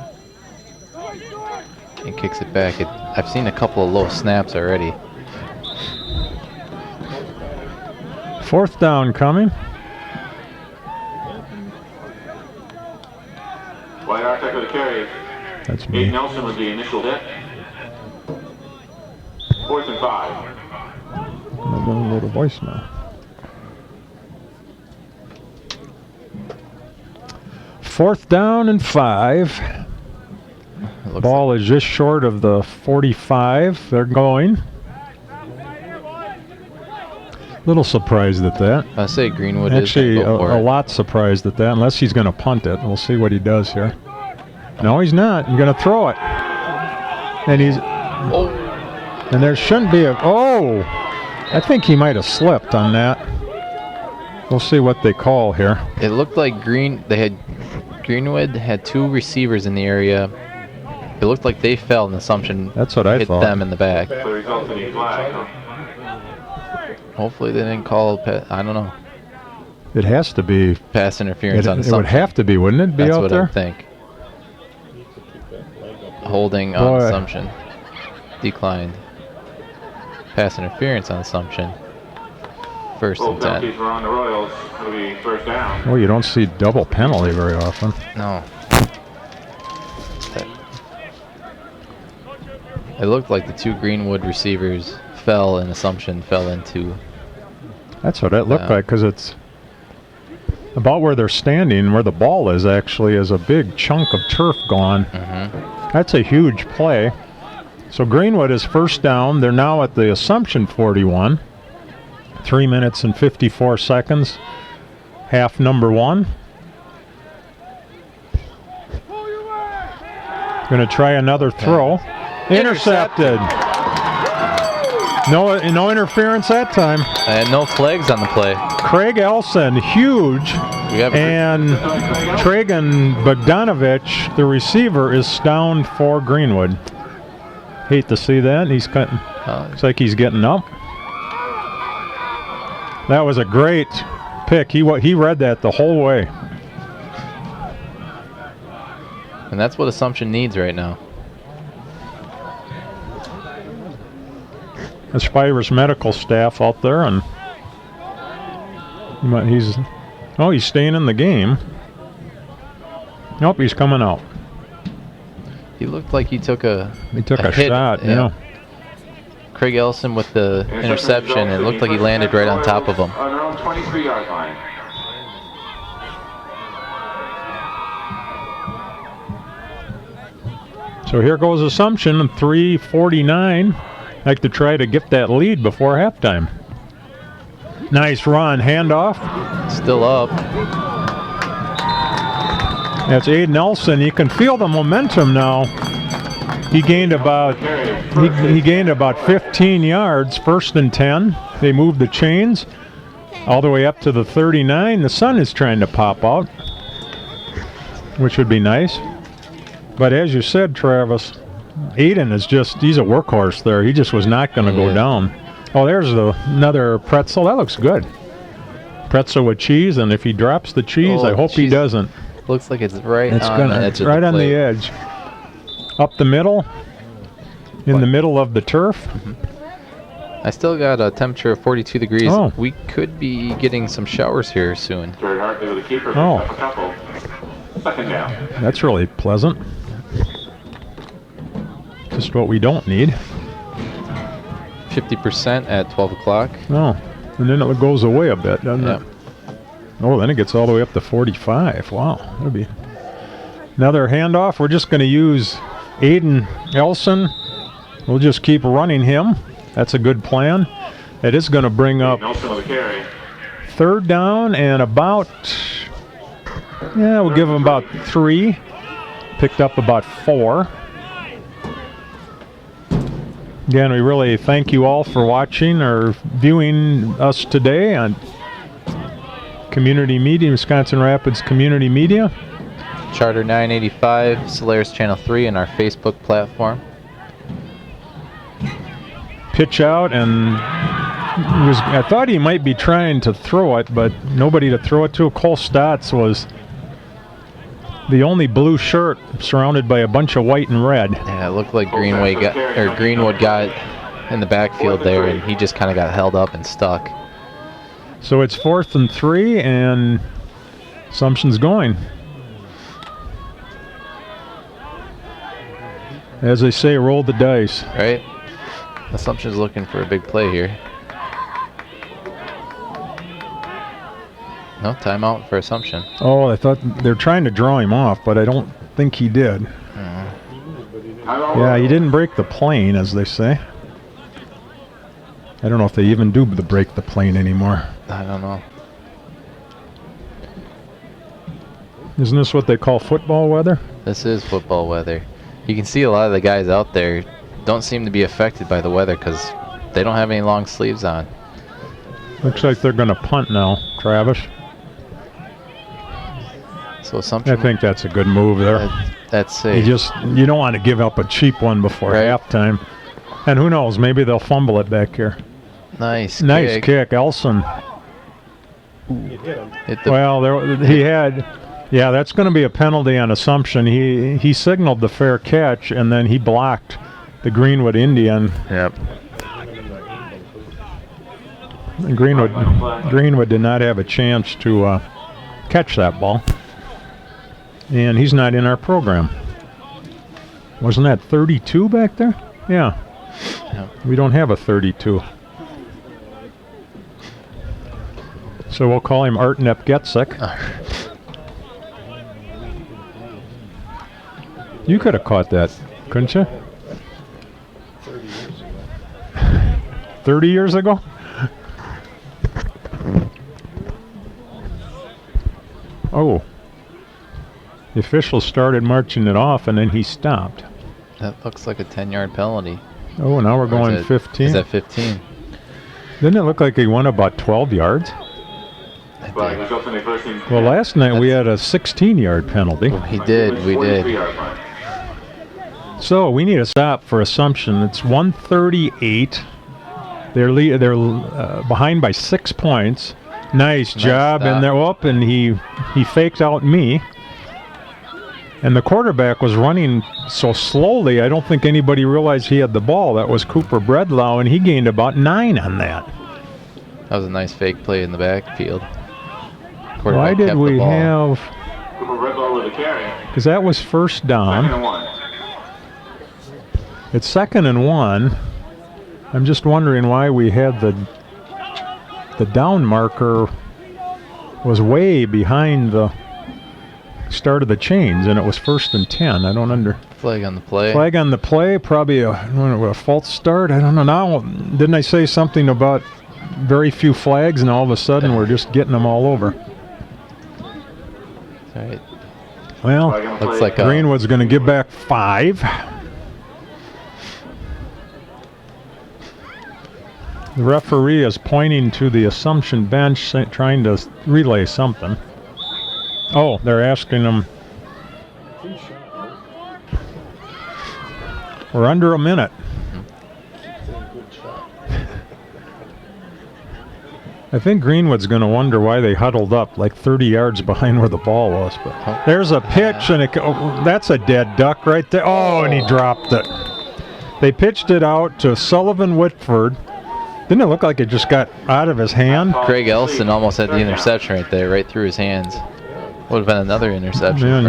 and kicks it back. I've seen a couple of low snaps already. 4th down coming. Wide arc with the carry. That's me. Aiden Nelson was the initial hit. 4th and 5. I'm going to go to voicemail. 4th down and 5. Ball is just short of the 45. They're going. Little surprised at that. I say Greenwood actually is going to go for a lot surprised at that, unless he's going to punt it. We'll see what he does here. No, he's not. He's going to throw it. And he's... Oh. And there shouldn't be a... Oh! I think he might have slipped on that. We'll see what they call here. It looked like Greenwood had 2 receivers in the area. It looked like they fell in Assumption. That's what I thought. Hit them in the back. So results in a flag, huh? Hopefully they didn't call I don't know. It has to be pass interference on it Assumption. It would have to be, wouldn't it? Be That's out what there? I think. Holding on Assumption. Declined. Pass interference on Assumption. 1st and 10. Penalties were on the Royals. It'll be 1st down. Oh, you don't see double penalty very often. No. It looked like the 2 Greenwood receivers fell and Assumption fell into. That's what it looked like, because it's about where they're standing, where the ball is actually, is a big chunk of turf gone. That's a huge play. So Greenwood is 1st down. They're now at the Assumption 41. 3 minutes and 54 seconds. Half number 1. Going to try another throw. Intercepted. No interference that time. And no flags on the play. Craig Elson, huge. And Tragan Bogdanovich, the receiver, is down for Greenwood. Hate to see that. He's cutting. Looks like he's getting up. That was a great pick. He read that the whole way. And that's what Assumption needs right now. The Spires medical staff out there, and he's staying in the game. Nope, he's coming out. He looked like he took a hit, shot. Yeah. Craig Elson with the interception. It looked like he landed right on top of him. On their own 23-yard line. So here goes Assumption, 3:49 like to try to get that lead before halftime. Nice run, handoff. Still up. That's Aiden Nelson. You can feel the momentum now. He gained about he gained about 15 yards, 1st and 10. They moved the chains all the way up to the 39. The sun is trying to pop out, which would be nice. But as you said, Travis, Aiden is he's a workhorse there. He just was not going to go down. Oh, there's another pretzel. That looks good. Pretzel with cheese, and if he drops the cheese, I hope he doesn't. Looks like it's right on the edge of right the on plate. the edge. Up the middle, in the middle of the turf. I still got a temperature of 42 degrees. Oh. We could be getting some showers here soon. Jared Hartley with the keeper. Oh. A couple. 2nd down. That's really pleasant. Just what we don't need. 50% at 12 o'clock. Oh, and then it goes away a bit, doesn't it? Oh, then it gets all the way up to 45. Wow, that'll be another handoff. We're just going to use Aiden Elson. We'll just keep running him. That's a good plan. It is going to bring up Nelson with the carry. 3rd down and about, we'll give him about 3. Picked up about 4. Again, we really thank you all for watching or viewing us today on Community Media, Wisconsin Rapids Community Media. Charter 985, Solaris Channel 3, and our Facebook platform. Pitch out, and I thought he might be trying to throw it, but nobody to throw it to. Cole Stotts was the only blue shirt surrounded by a bunch of white and red. Yeah, it looked like Greenwood got in the backfield there, and he just kind of got held up and stuck. So it's 4th and 3, and Assumption's going. As they say, roll the dice. Right? Assumption's looking for a big play here. No, timeout for Assumption. Oh, I thought they're trying to draw him off, but I don't think he did. Yeah, he didn't break the plane, as they say. I don't know if they even do the break the plane anymore. I don't know. Isn't this what they call football weather? This is football weather. You can see a lot of the guys out there don't seem to be affected by the weather because they don't have any long sleeves on. Looks like they're going to punt now, Travis. So Assumption. I think that's a good move there. That's safe. You don't want to give up a cheap one before halftime. And who knows, maybe they'll fumble it back here. Nice kick, Elson. Yeah, that's going to be a penalty on Assumption. He signaled the fair catch, and then he blocked the Greenwood Indian. Yep. And Greenwood did not have a chance to catch that ball. And he's not in our program. Wasn't that 32 back there? Yeah. Yep. We don't have a 32. So we'll call him Art Nepgetzik. You could have caught that, couldn't you? 30 years ago? Oh. The officials started marching it off, and then he stopped. That looks like a 10-yard penalty. Oh, now we're going 15. Is that 15? Didn't it look like he went about 12 yards? Well, last night we had a 16-yard penalty. We did. So we need a stop for Assumption. It's 138. They're behind by 6 points. Nice job, and they're up, and he faked out me. And the quarterback was running so slowly, I don't think anybody realized he had the ball. That was Cooper Bredlow, and he gained about 9 on that. That was a nice fake play in the backfield. Why did we have... Cooper Bredlow with the carry. Because that was 1st down. 2nd and 1. It's 2nd and 1. I'm just wondering why we had the down marker was way behind the start of the chains, and it was 1st and 10. I don't Flag on the play. Flag on the play, probably a false start. I don't know. Now, didn't I say something about very few flags, and all of a sudden we're just getting them all over? All right. Well, Looks like Greenwood's going to give back 5. The referee is pointing to the Assumption bench, trying to relay something. Oh, they're asking him. We're under a minute. I think Greenwood's going to wonder why they huddled up like 30 yards behind where the ball was. But there's a pitch, and that's a dead duck right there. Oh, and he dropped it. They pitched it out to Sullivan Whitford. Didn't it look like it just got out of his hand? Craig Elson almost had the interception right there, right through his hands. Would have been another interception. Man,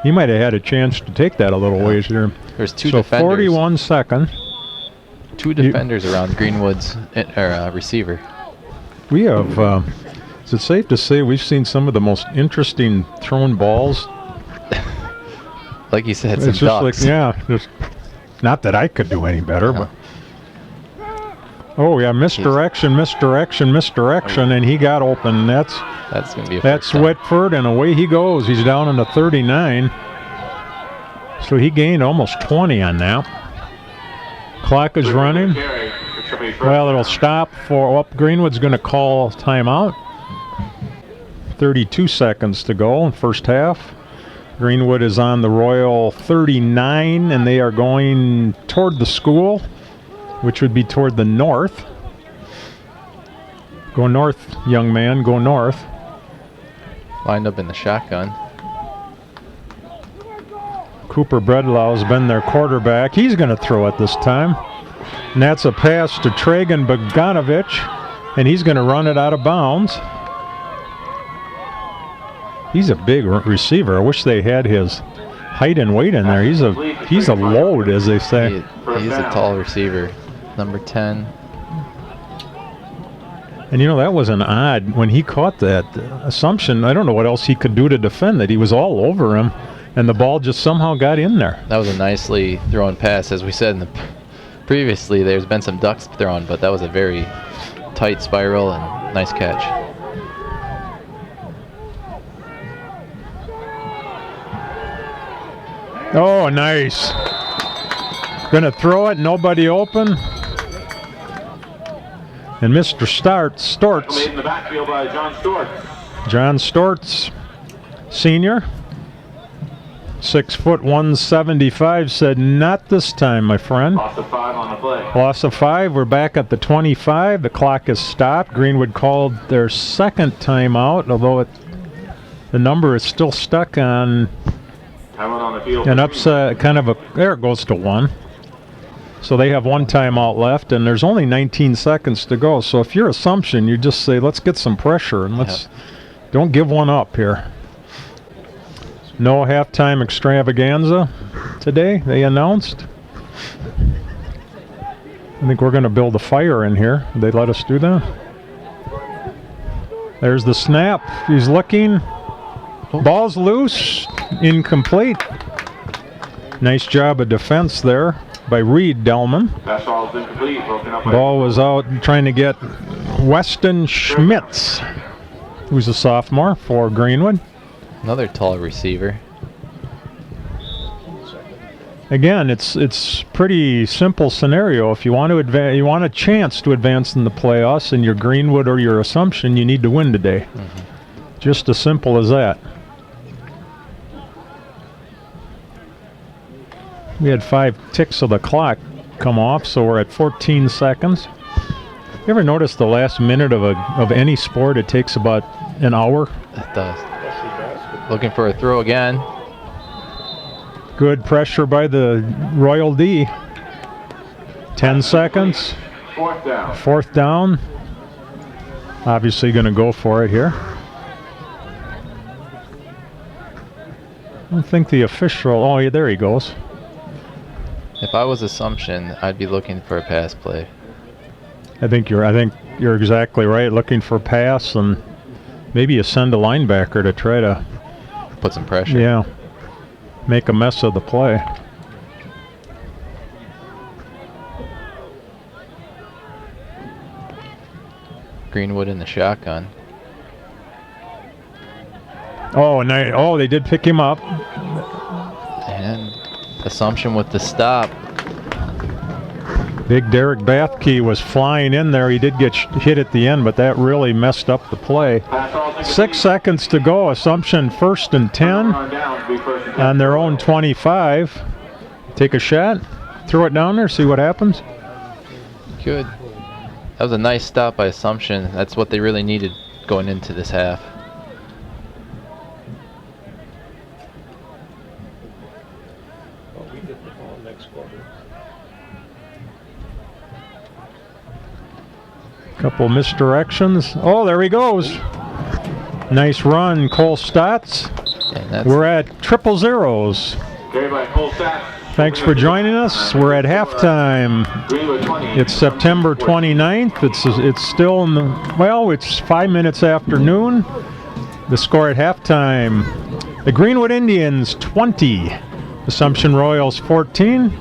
he might have had a chance to take that a little ways here. There's 2 so defenders. 41 seconds. 2 defenders around Greenwood's receiver. We have, is it safe to say we've seen some of the most interesting thrown balls? Like you said, it's some just ducks. like, yeah, just, not that I could do any better, but. Oh yeah, misdirection, and he got open. That's gonna be a that's Whitford, and away he goes. He's down into 39. So he gained almost 20 on that. Clock is running. Well, it'll stop for Greenwood's going to call timeout. 32 seconds to go in first half. Greenwood is on the Royal 39, and they are going toward the school, which would be toward the north. Go north, young man, go north. Lined up in the shotgun. Cooper Bredlow's been their quarterback. He's going to throw it this time. And that's a pass to Tragan Bogdanovich, and he's going to run it out of bounds. He's a big receiver. I wish they had his height and weight in there. He's a load, as they say. He's a tall receiver. Number 10. And that was an odd, when he caught that Assumption, I don't know what else he could do to defend it. He was all over him, and the ball just somehow got in there. That was a nicely thrown pass. As we said previously, there's been some ducks thrown, but that was a very tight spiral and nice catch. Oh, nice. Gonna throw it, nobody open. And Mr. Stortz. Made in the backfield by John Stortz. John Stortz, senior. 6 foot 175, said, not this time, my friend. Loss of 5 on the play. Loss of 5. We're back at the 25. The clock is stopped. Greenwood called their second timeout, although the number is still stuck on an upset, there it goes to 1. So they have 1 timeout left, and there's only 19 seconds to go. So if you're Assumption, you just say, let's get some pressure, and don't give one up here. No halftime extravaganza today, they announced. I think we're going to build a fire in here. They let us do that. There's the snap. He's looking. Ball's loose. Incomplete. Nice job of defense there by Reed Delman. Ball's incomplete. Broken up. Ball was out trying to get Weston Schmitz, who's a sophomore for Greenwood. Another tall receiver. Again, it's pretty simple scenario. If you want to advance, you want a chance to advance in the playoffs, and your Greenwood or your Assumption, you need to win today. Just as simple as that. We had 5 ticks of the clock come off, so we're at 14 seconds. You ever notice the last minute of any sport, it takes about an hour? It does. Looking for a throw again. Good pressure by the Royal D. 10 seconds. 4th down. 4th down. Obviously going to go for it here. I don't think the official... Oh, yeah, there he goes. If I was Assumption, I'd be looking for a pass play. I think you're exactly right. Looking for a pass, and maybe you send a linebacker to try to put some pressure. Yeah. make a mess of the play. Greenwood in the shotgun. Oh, and they did pick him up. And Assumption with the stop. Big Derek Bathke was flying in there. He did get hit at the end, but that really messed up the play. 6 seconds to go. Assumption 1st and 10 on their own 25. Take a shot. Throw it down there. See what happens. Good. That was a nice stop by Assumption. That's what they really needed going into this half. We get the ball next quarter. Couple misdirections. Oh, there he goes. Nice run, Cole Stotts. We're at 0-0. Carried by Cole Stotts. Thanks for joining us. We're at halftime. Greenwood 20. It's September 29th. It's still in the, well, it's 5 minutes after noon. The score at halftime, the Greenwood Indians 20, Assumption Royals 14.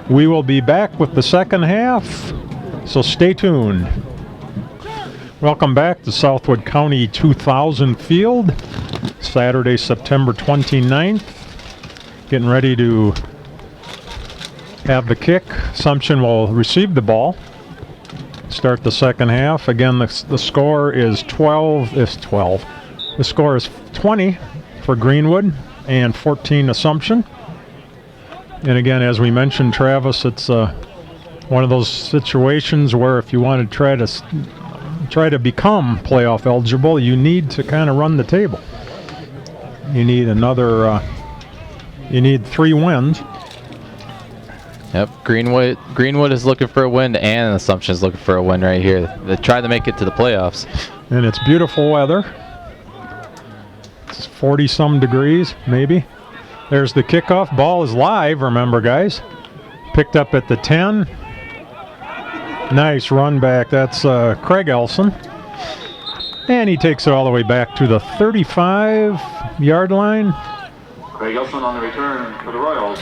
We will be back with the second half, so stay tuned. Welcome back to Southwood County 2000 Field, Saturday, September 29th. Getting ready to have the kick. Assumption will receive the ball. Start the second half. Again, the score is 12. The score is 20 for Greenwood and 14 Assumption. And again, as we mentioned, Travis, it's one of those situations where if you want to try to become playoff eligible, you need to kind of run the table. You need another. You need 3 wins. Yep, Greenwood is looking for a win, and Assumption is looking for a win right here. They try to make it to the playoffs. And it's beautiful weather. It's 40-some degrees, maybe. There's the kickoff. Ball is live, remember, guys. Picked up at the 10. Nice run back. That's Craig Elson. And he takes it all the way back to the 35-yard line. Craig Elson on the return for the Royals.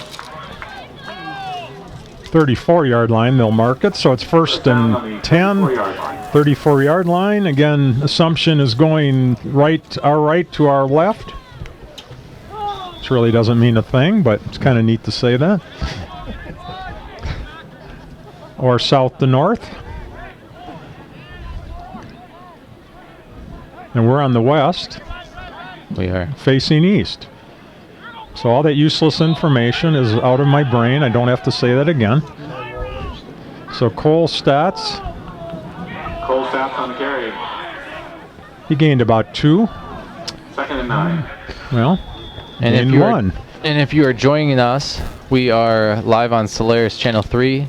34-yard line, they'll mark it. So it's 1st and 10. 34-yard line. Again, Assumption is going our right to our left. Which really doesn't mean a thing, but it's kind of neat to say that. Or south to north. And we're on the west. We are. Facing east. So all that useless information is out of my brain. I don't have to say that again. So Cole Stotts. Cole Stotts on the carry. He gained about 2. 2nd and 9. Well, and gained 1. And if you are joining us, we are live on Solaris Channel 3,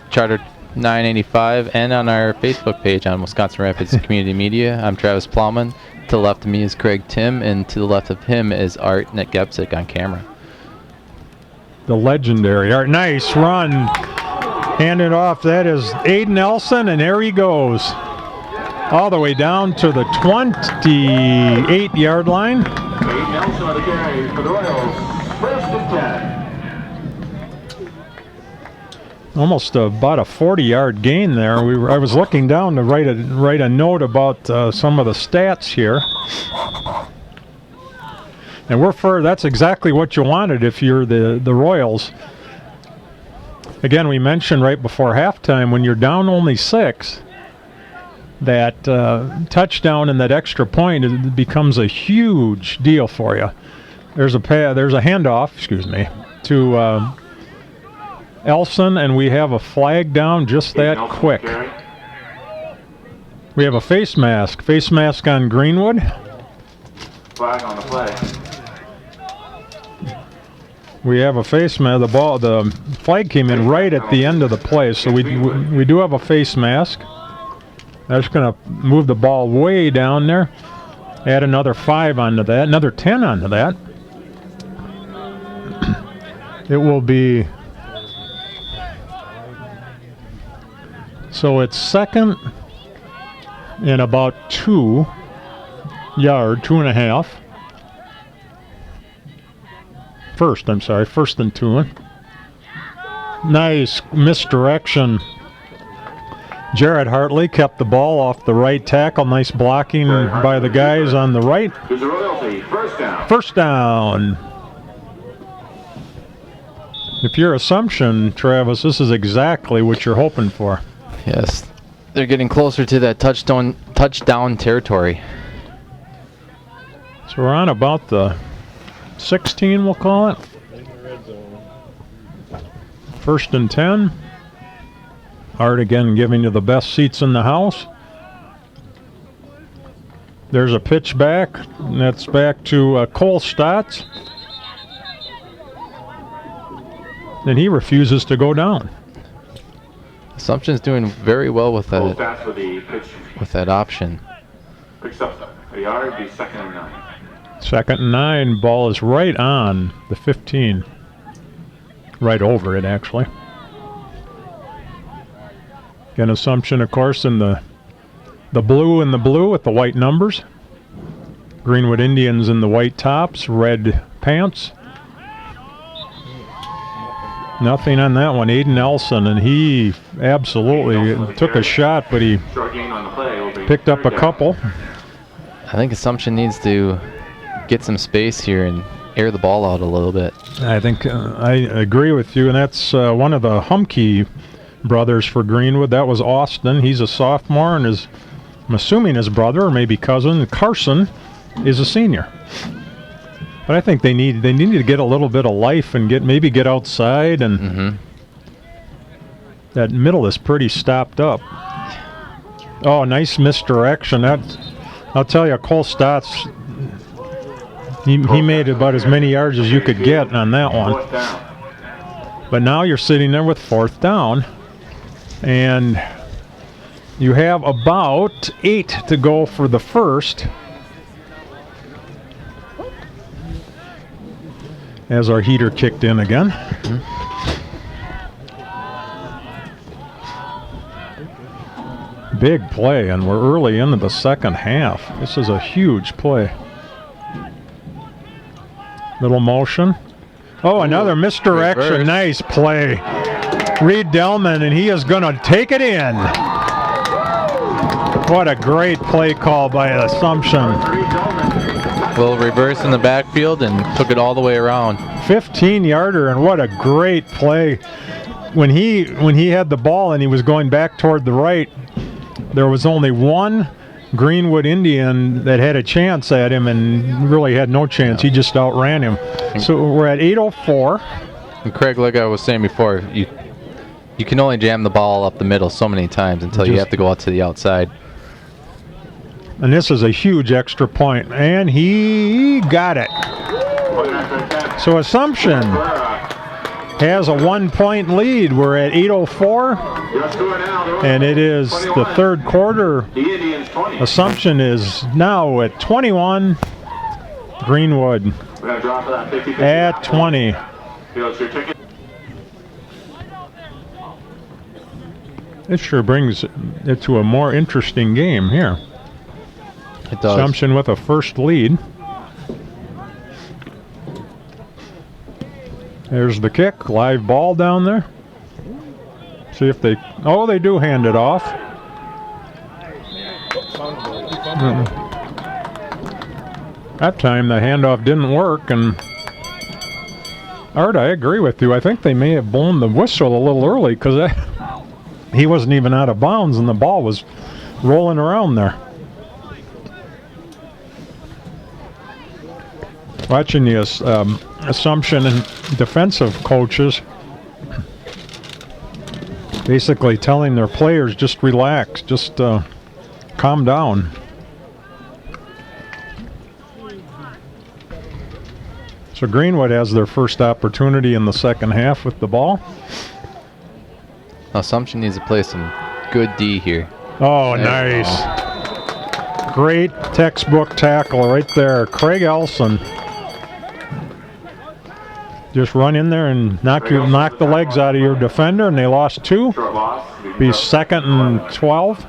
Charter 985, and on our Facebook page on Wisconsin Rapids Community Media. I'm Travis Plowman. To the left of me is Craig Tim, and to the left of him is Art Netgebsik on camera. The legendary Art. Nice run. Hand it off. That is Aiden Nelson, and there he goes. All the way down to the 28-yard line. Aiden Nelson on the carry for the Royals. 1st and 10. Almost about a 40-yard gain there. I was looking down to write a note about some of the stats here. And that's exactly what you wanted if you're the Royals. Again, we mentioned right before halftime, when you're down only 6, that touchdown and that extra point, it becomes a huge deal for you. There's a handoff, to Elson, and we have a flag down just that quick. We have a face mask. Face mask on Greenwood. Flag on the play. We have a face mask. The flag came in right at the end of the play, so we do have a face mask. I'm just going to move the ball way down there. Add another 5 onto that, another 10 onto that. It will be. So it's 2nd and about 2.5. First and 2. Nice misdirection. Jared Hartley kept the ball off the right tackle. Nice blocking by the guys on the right. First down. If you're Assumption, Travis, this is exactly what you're hoping for. Yes. They're getting closer to that touchdown territory. So we're on about the 16, we'll call it. First and 10. Art again giving you the best seats in the house. There's a pitch back, and that's back to Cole Stotts. And he refuses to go down. Assumption's doing very well with that option. Picks up a yard, be 2nd and 9. 2nd and 9, ball is right on the 15. Right over it, actually. Again, Assumption, of course, in the blue and the blue with the white numbers. Greenwood Indians in the white tops, red pants. Nothing on that one. Aiden Elson, and he absolutely took a shot, but he picked up a couple. I think Assumption needs to get some space here and air the ball out a little bit. I think I agree with you, and that's one of the Humke brothers for Greenwood. That was Austin. He's a sophomore, and I'm assuming his brother or maybe cousin, Carson, is a senior. But I think they need to get a little bit of life and maybe get outside, and that middle is pretty stopped up. Oh, nice misdirection. I'll tell you, Cole Stotts, he made about as many yards as you could get on that one. But now you're sitting there with 4th down, and you have about 8 to go for the first. As our heater kicked in again. Big play, and we're early into the second half. This is a huge play. Little motion. Oh, another misdirection. Reverse. Nice play. Reed Delman, and he is going to take it in. What a great play call by Assumption. Little reverse in the backfield and took it all the way around. 15-yarder, and what a great play. When he had the ball and he was going back toward the right, there was only one Greenwood Indian that had a chance at him and really had no chance. He just outran him. So we're at 8:04. And Craig, like I was saying before, you can only jam the ball up the middle so many times until you have to go out to the outside. And this is a huge extra point, and he got it. So Assumption has a 1-point lead. We're at 8:04, and it is the third quarter. Assumption is now at 21. Greenwood at 20. This sure brings it to a more interesting game here. It does. Assumption with a first lead. There's the kick. Live ball down there. See if they... Oh, they do hand it off. That time the handoff didn't work, and Art, I agree with you. I think they may have blown the whistle a little early because he wasn't even out of bounds and the ball was rolling around there. Watching the Assumption and defensive coaches basically telling their players, just relax, just calm down. So Greenwood has their first opportunity in the second half with the ball. Assumption needs to play some good D here. Oh, nice. Great textbook tackle right there. Craig Elson. Just run in there and knock the legs out of your defender, and they lost 2. Be 2nd and 12.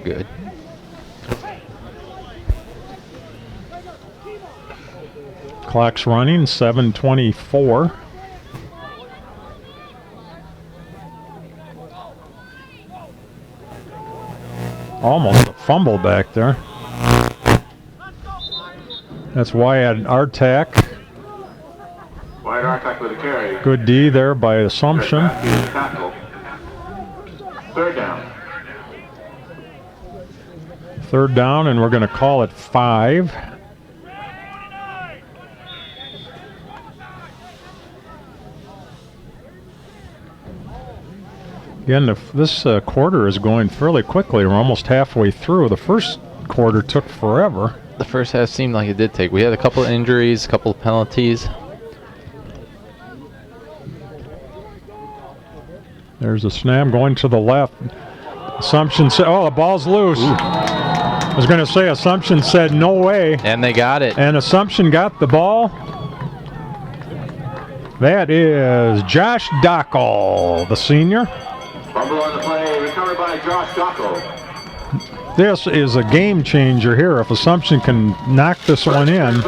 good. Clock's running, 7:24. Almost a fumble back there. That's Wyatt Artak. Wyatt Artak with a carry. Good D there by Assumption. Tackle. Third down. Third down, and we're going to call it 5. Again, this quarter is going fairly quickly. We're almost halfway through. The first quarter took forever. The first half seemed like it did take. We had a couple of injuries, a couple of penalties. There's a snap going to the left. Assumption said, oh, the ball's loose. I was going to say Assumption said no way. And they got it. And Assumption got the ball. That is Josh Dockel, the senior. Fumble on the play, recovered by Josh Dockel. This is a game changer here. If Assumption can knock this one in.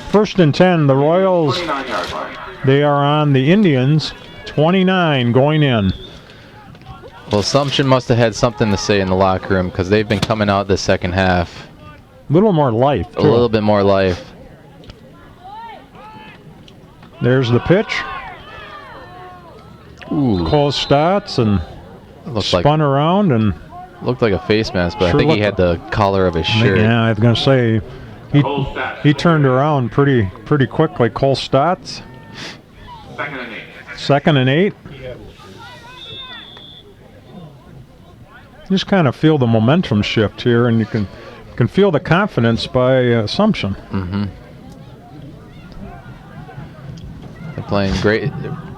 First and 10, the Royals, 29-yard line. they are on the Indians. 29 going in. Well, Assumption must have had something to say in the locker room because they've been coming out the second half. A little more life. A little bit more life. There's the pitch. Ooh. Cole Stotts and spun around and looked like a face mask, but Sure I think he looked had the collar of his shirt. yeah, I was gonna say he turned around pretty quickly. Cole Stotts. 2nd and 8. 2nd and 8. Just kind of feel the momentum shift here, and you can feel the confidence by Assumption. Mm-hmm. They're playing great.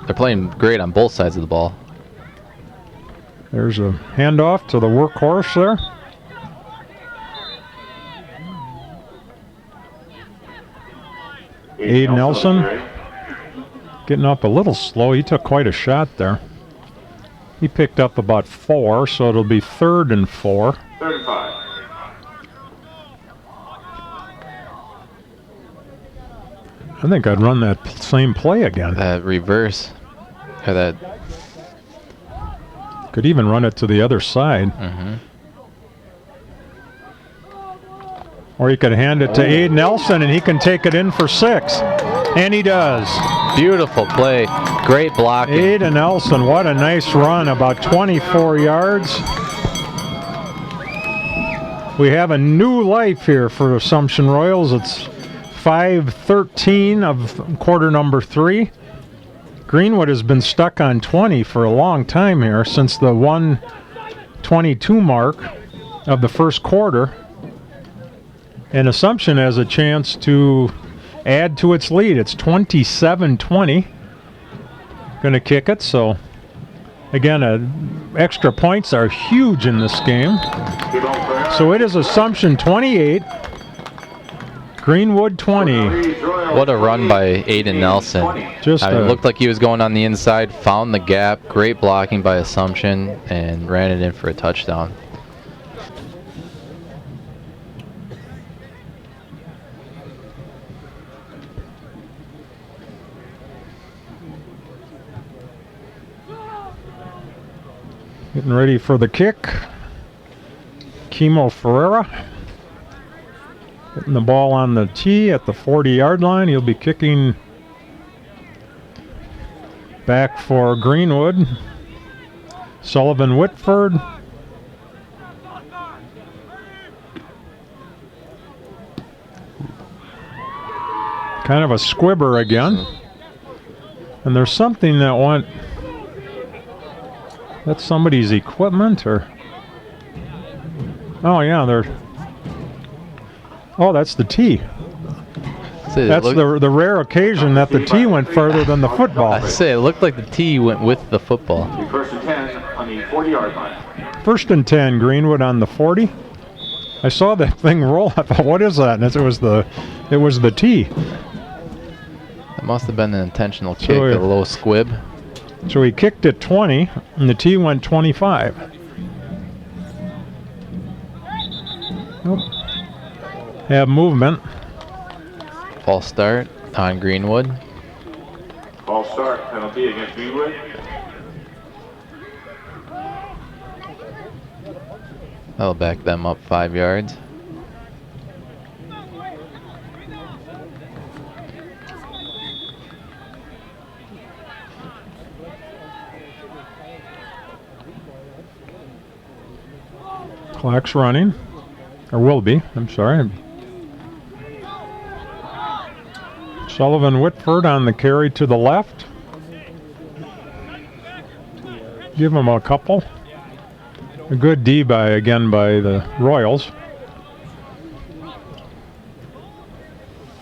They're playing great on both sides of the ball. There's a handoff to the workhorse there. Aid Nelson getting up a little slow. He took quite a shot there. He picked up about 4, so it'll be 3rd and 4. 3rd and 5. I think I'd run that same play again. That reverse. Or that. Could even run it to the other side. Mm-hmm. Or you could hand it to Aid Nelson and he can take it in for 6. And he does. Beautiful play. Great blocking. Aid Nelson, what a nice run. About 24 yards. We have a new life here for Assumption Royals. It's 5:13 of quarter number 3. Greenwood has been stuck on 20 for a long time here, since the 1:22 mark of the first quarter. And Assumption has a chance to add to its lead. It's 27-20. Going to kick it, so again, extra points are huge in this game. So it is Assumption 28, Greenwood 20. What a run by Aiden Nelson. Just It looked like he was going on the inside, found the gap, great blocking by Assumption, and ran it in for a touchdown. Getting ready for the kick. Kimo Ferreira. Hitting the ball on the tee at the 40-yard line. He'll be kicking back for Greenwood. Sullivan Whitford. Kind of a squibber again. And there's something that went... That's somebody's equipment, or... Oh, yeah, they're... Oh, that's the tee. That's the rare occasion that the tee went further than the football. I say it looked like the tee went with the football. 1st and 10 on the 40-yard line. 1st and 10, Greenwood on the 40. I saw that thing roll. I thought, what is that? And it was the tee. It must have been an intentional kick, a low squib. So he kicked it 20, and the tee went 25. Nope. Have movement. False start on Greenwood. False start, penalty against Greenwood. That'll back them up 5 yards. Clock's running. Or will be, I'm sorry. Sullivan Whitford on the carry to the left. Give him a couple. A good D again by the Royals.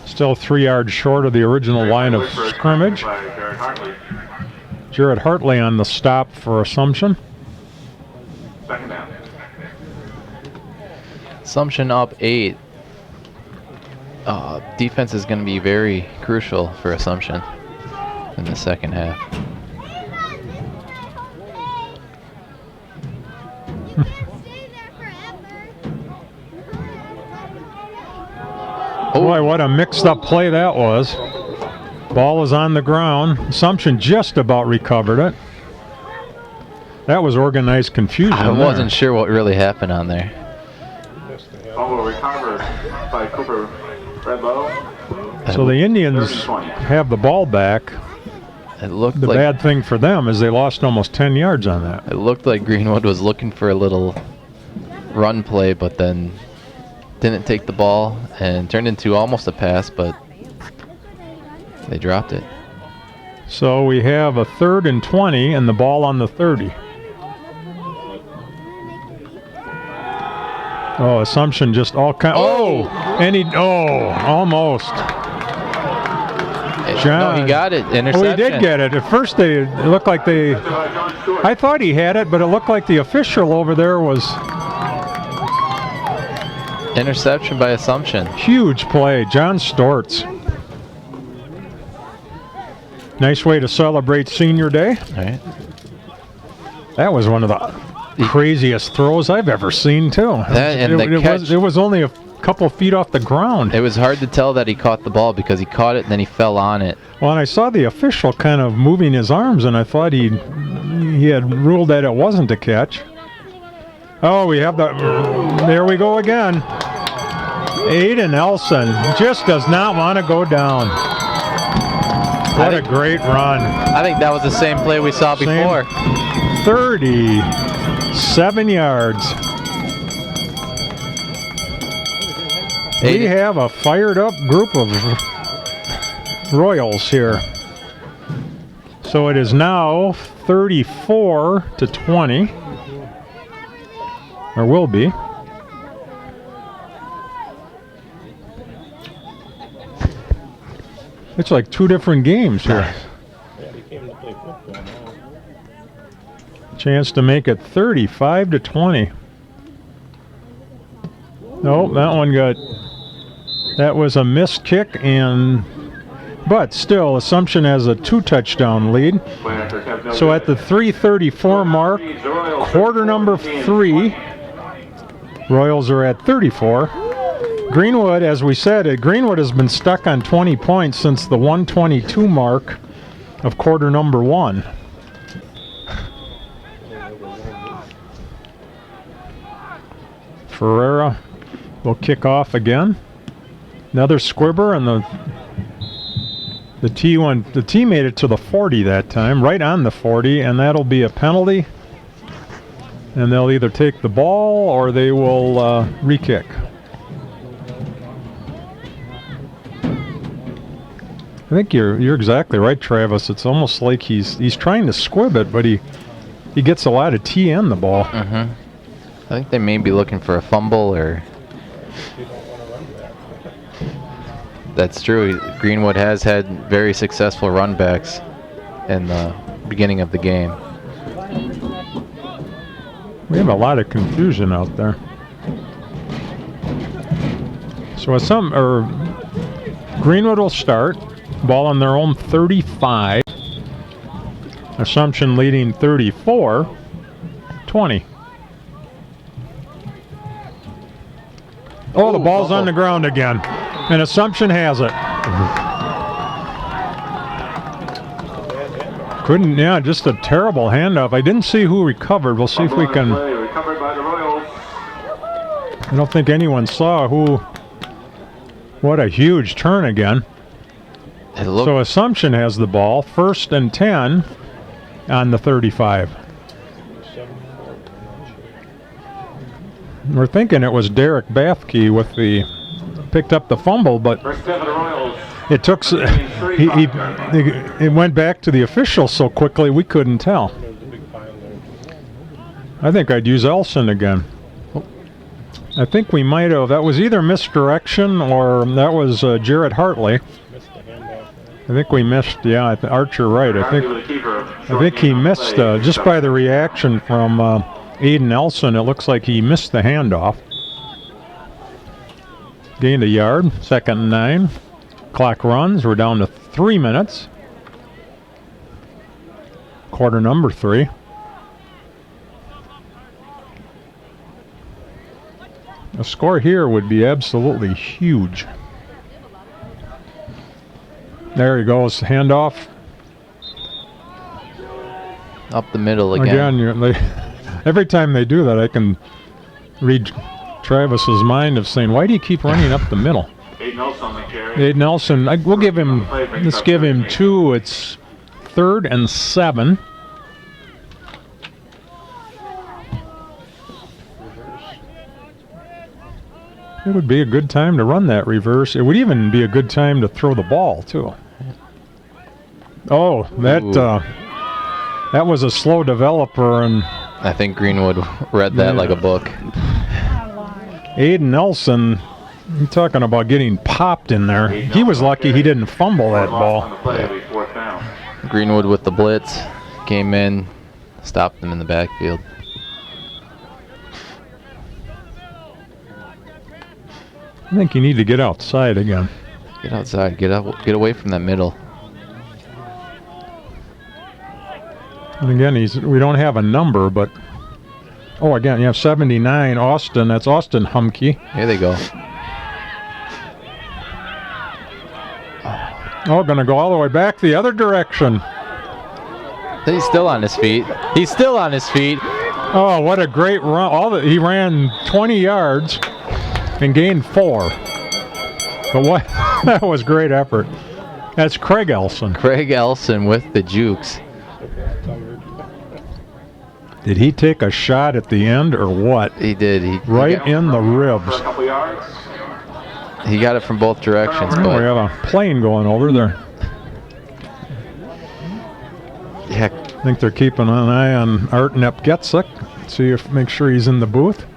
Still 3 yards short of the original line of scrimmage. Jared Hartley on the stop for Assumption. Second down. Assumption up 8. Defense is going to be very crucial for Assumption in the second half. Oh boy, what a mixed up play that was. Ball is on the ground. Assumption just about recovered it. That was organized confusion. I wasn't sure what really happened on there. Fumble recovered by Cooper Redlow. So the Indians have the ball back. It looked The like bad thing for them is they lost almost 10 yards on that. it looked like Greenwood was looking for a little run play, but then didn't take the ball and turned into almost a pass, but they dropped it. So we have a 3rd and 20 and the ball on the 30. Oh, Assumption just all kind. Oh, and almost. No, he got it. Interception. Oh, he did get it. At first, it looked like they. I thought he had it, but it looked like the official over there was. Interception by Assumption. Huge play, John Stortz. Nice way to celebrate Senior Day. All right. That was one of the craziest throws I've ever seen, too. It was only a couple feet off the ground. It was hard to tell that he caught the ball because he caught it and then he fell on it. Well, and I saw the official kind of moving his arms, and I thought he had ruled that it wasn't a catch. Oh, we have the. There we go again. Aiden Nelson just does not want to go down. What a great run. I think that was the same play we saw before. 37 yards. We have a fired up group of Royals here. So it is now 34-20. Or will be. It's like 2 different games here. Chance to make it 35-20. No, that one got. That was a missed kick, but still, Assumption has a 2-touchdown lead. So at the 3:34 mark, quarter number 3, Royals are at 34. Greenwood, as we said, Greenwood has been stuck on 20 points since the 1:22 mark of quarter number 1. Ferreira will kick off again. Another squibber, and the T made it to the 40 that time, right on the 40, and that'll be a penalty. And they'll either take the ball or they will re-kick. I think you're exactly right, Travis. It's almost like he's trying to squib it, but he gets a lot of T in the ball. I think they may be looking for a fumble or. That's true. Greenwood has had very successful run backs in the beginning of the game. We have a lot of confusion out there. So Greenwood will start. Ball on their own 35. Assumption leading 34-20. Oh, the ball's on the ground again. And Assumption has it. Couldn't, yeah, just a terrible handoff. I didn't see who recovered. We'll see if we can. Recovered by the Royals. I don't think anyone saw who. What a huge turn again. So Assumption has the ball. 1st and 10 on the 35. We're thinking it was Derek Bathke with the picked up the fumble, but it took it went back to the officials so quickly we couldn't tell. I think I'd use Elson again. I think we might have. That was either misdirection or that was Jarrett Hartley. I think we missed. Yeah, Archer, right? I think he missed just by the reaction from Aiden Elson. It looks like he missed the handoff. Gained a yard. 2nd and 9. Clock runs. We're down to 3 minutes. Quarter number 3. A score here would be absolutely huge. There he goes. Handoff. Up the middle again. Every time they do that, I can read Travis's mind of saying, why do you keep running up the middle? Aiden Nelson, we'll give him, let's give him 2. It's 3rd and 7. It would be a good time to run that reverse. It would even be a good time to throw the ball, too. Oh, that was a slow developer, and I think Greenwood read that like a book. Aiden Nelson, you're talking about getting popped in there. He was lucky he didn't fumble that ball. Greenwood with the blitz, came in, stopped them in the backfield. I think you need to get outside again. Get outside. Get away from that middle. And again, we don't have a number, but again, you have 79 Austin. That's Austin Humke. Here they go. Oh, gonna go all the way back the other direction. He's still on his feet. He's still on his feet. Oh, what a great run! He ran 20 yards. And gained 4. But what? That was great effort. That's Craig Elson. Craig Elson with the jukes. Did he take a shot at the end or what? He did. Right in the ribs. He got it from both directions. But we have a plane going over there. Yeah. I think they're keeping an eye on Art Nepgetzik. Make sure he's in the booth.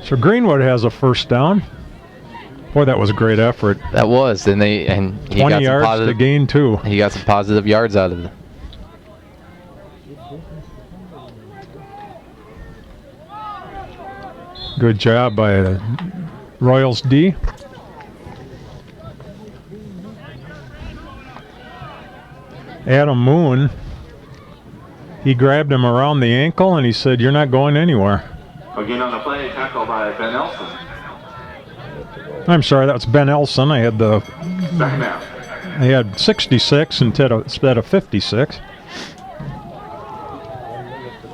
So Greenwood has a 1st down. Boy, that was a great effort. That was, and he 20 got yards some positive, to gain 2. He got some positive yards out of it. Good job by the Royals D. Adam Moon, he grabbed him around the ankle and he said, "You're not going anywhere." Again on the play, tackle by Ben Elson. I'm sorry, that's Ben Elson. I had 66 instead of 56.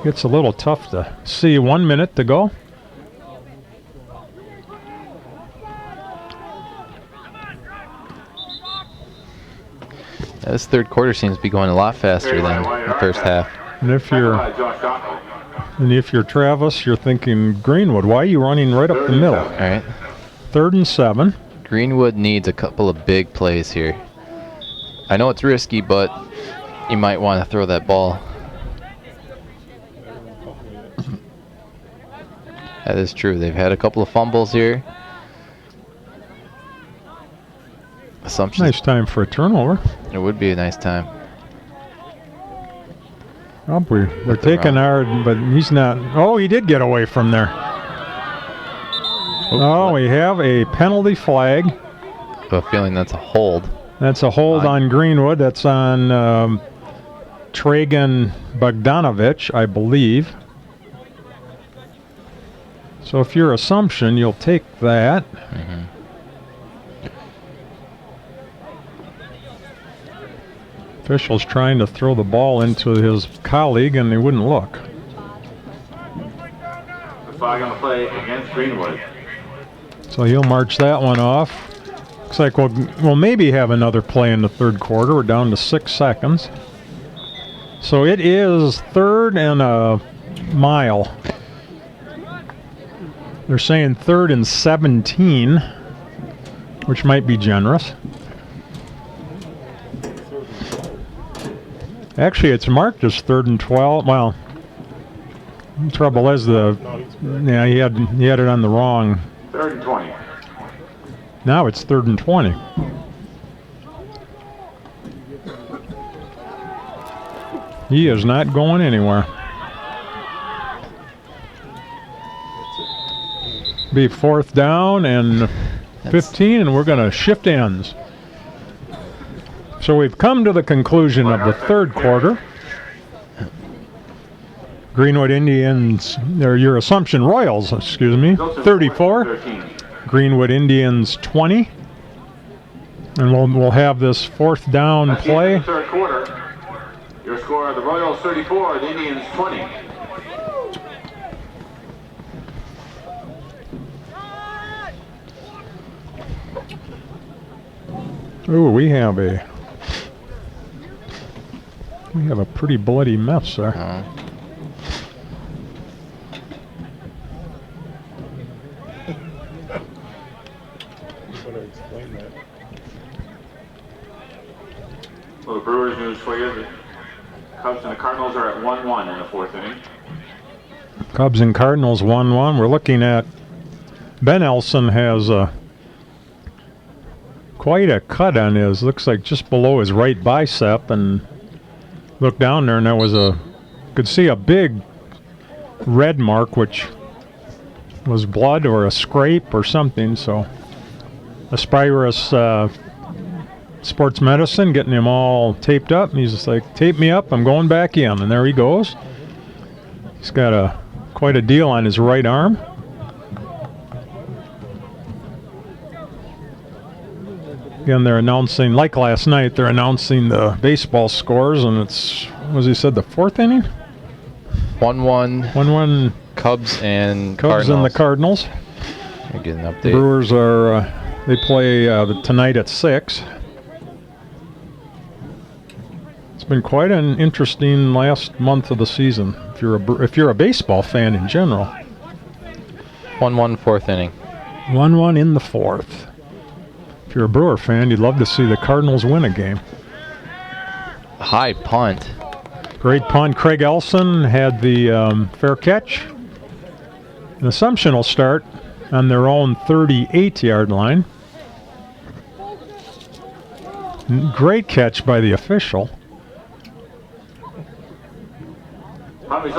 It's a little tough to see. 1 minute to go. This 3rd quarter seems to be going a lot faster than the 1st half. And if you're Travis, you're thinking, Greenwood, why are you running right up the middle? All right. 3rd and 7. Greenwood needs a couple of big plays here. I know it's risky, but you might want to throw that ball. That is true. They've had a couple of fumbles here. Assumption. Nice time for a turnover. It would be a nice time. Oh, we're taking our, but he's not. Oh, he did get away from there. Oh, we have a penalty flag. I have a feeling that's a hold. That's a hold on Greenwood. That's on Tragan Bogdanovich, I believe. So if you're Assumption, you'll take that. Mm-hmm. Official's trying to throw the ball into his colleague, and they wouldn't look. The flag on the play against Greenwood. So he'll march that one off. Looks like we'll maybe have another play in the third quarter. We're down to 6 seconds. So it is 3rd and a mile. They're saying 3rd and 17, which might be generous. Actually, it's marked as 3rd and 12. Well, the trouble is he had it on the wrong. 3rd and 20. Now it's 3rd and 20. He is not going anywhere. Be 4th down and 15, and we're going to shift ends. So we've come to the conclusion of the third quarter. Greenwood Indians, or your Assumption Royals, 34. Greenwood Indians 20. And we'll have this 4th down play. The third quarter. Your score: the Royals 34, the Indians 20. Ooh, we have a pretty bloody mess there. Well, the Brewers news for you: the Cubs and the Cardinals are at 1-1 in the 4th inning. Cubs and Cardinals 1-1. We're looking at Ben Elson has quite a cut on his. Looks like just below his right bicep, and look down there, and there was could see a big red mark, which was blood or a scrape or something. So Aspirus Sports Medicine getting him all taped up. He's just like, tape me up, I'm going back in. And there he goes. He's got quite a deal on his right arm. Again, they're announcing, like last night, they're announcing the baseball scores, and it's, what he said, the 4th inning? 1-1. 1-1. Cubs and Cardinals. And the Cardinals. I get an update. Brewers are, they play tonight at 6. It's been quite an interesting last month of the season, if you're a baseball fan in general. 1-1, 4th inning. 1-1 in the 4th. If you're a Brewer fan, you'd love to see the Cardinals win a game. High punt. Great punt. Craig Elson had the fair catch. And Assumption will start on their own 38-yard line. Great catch by the official.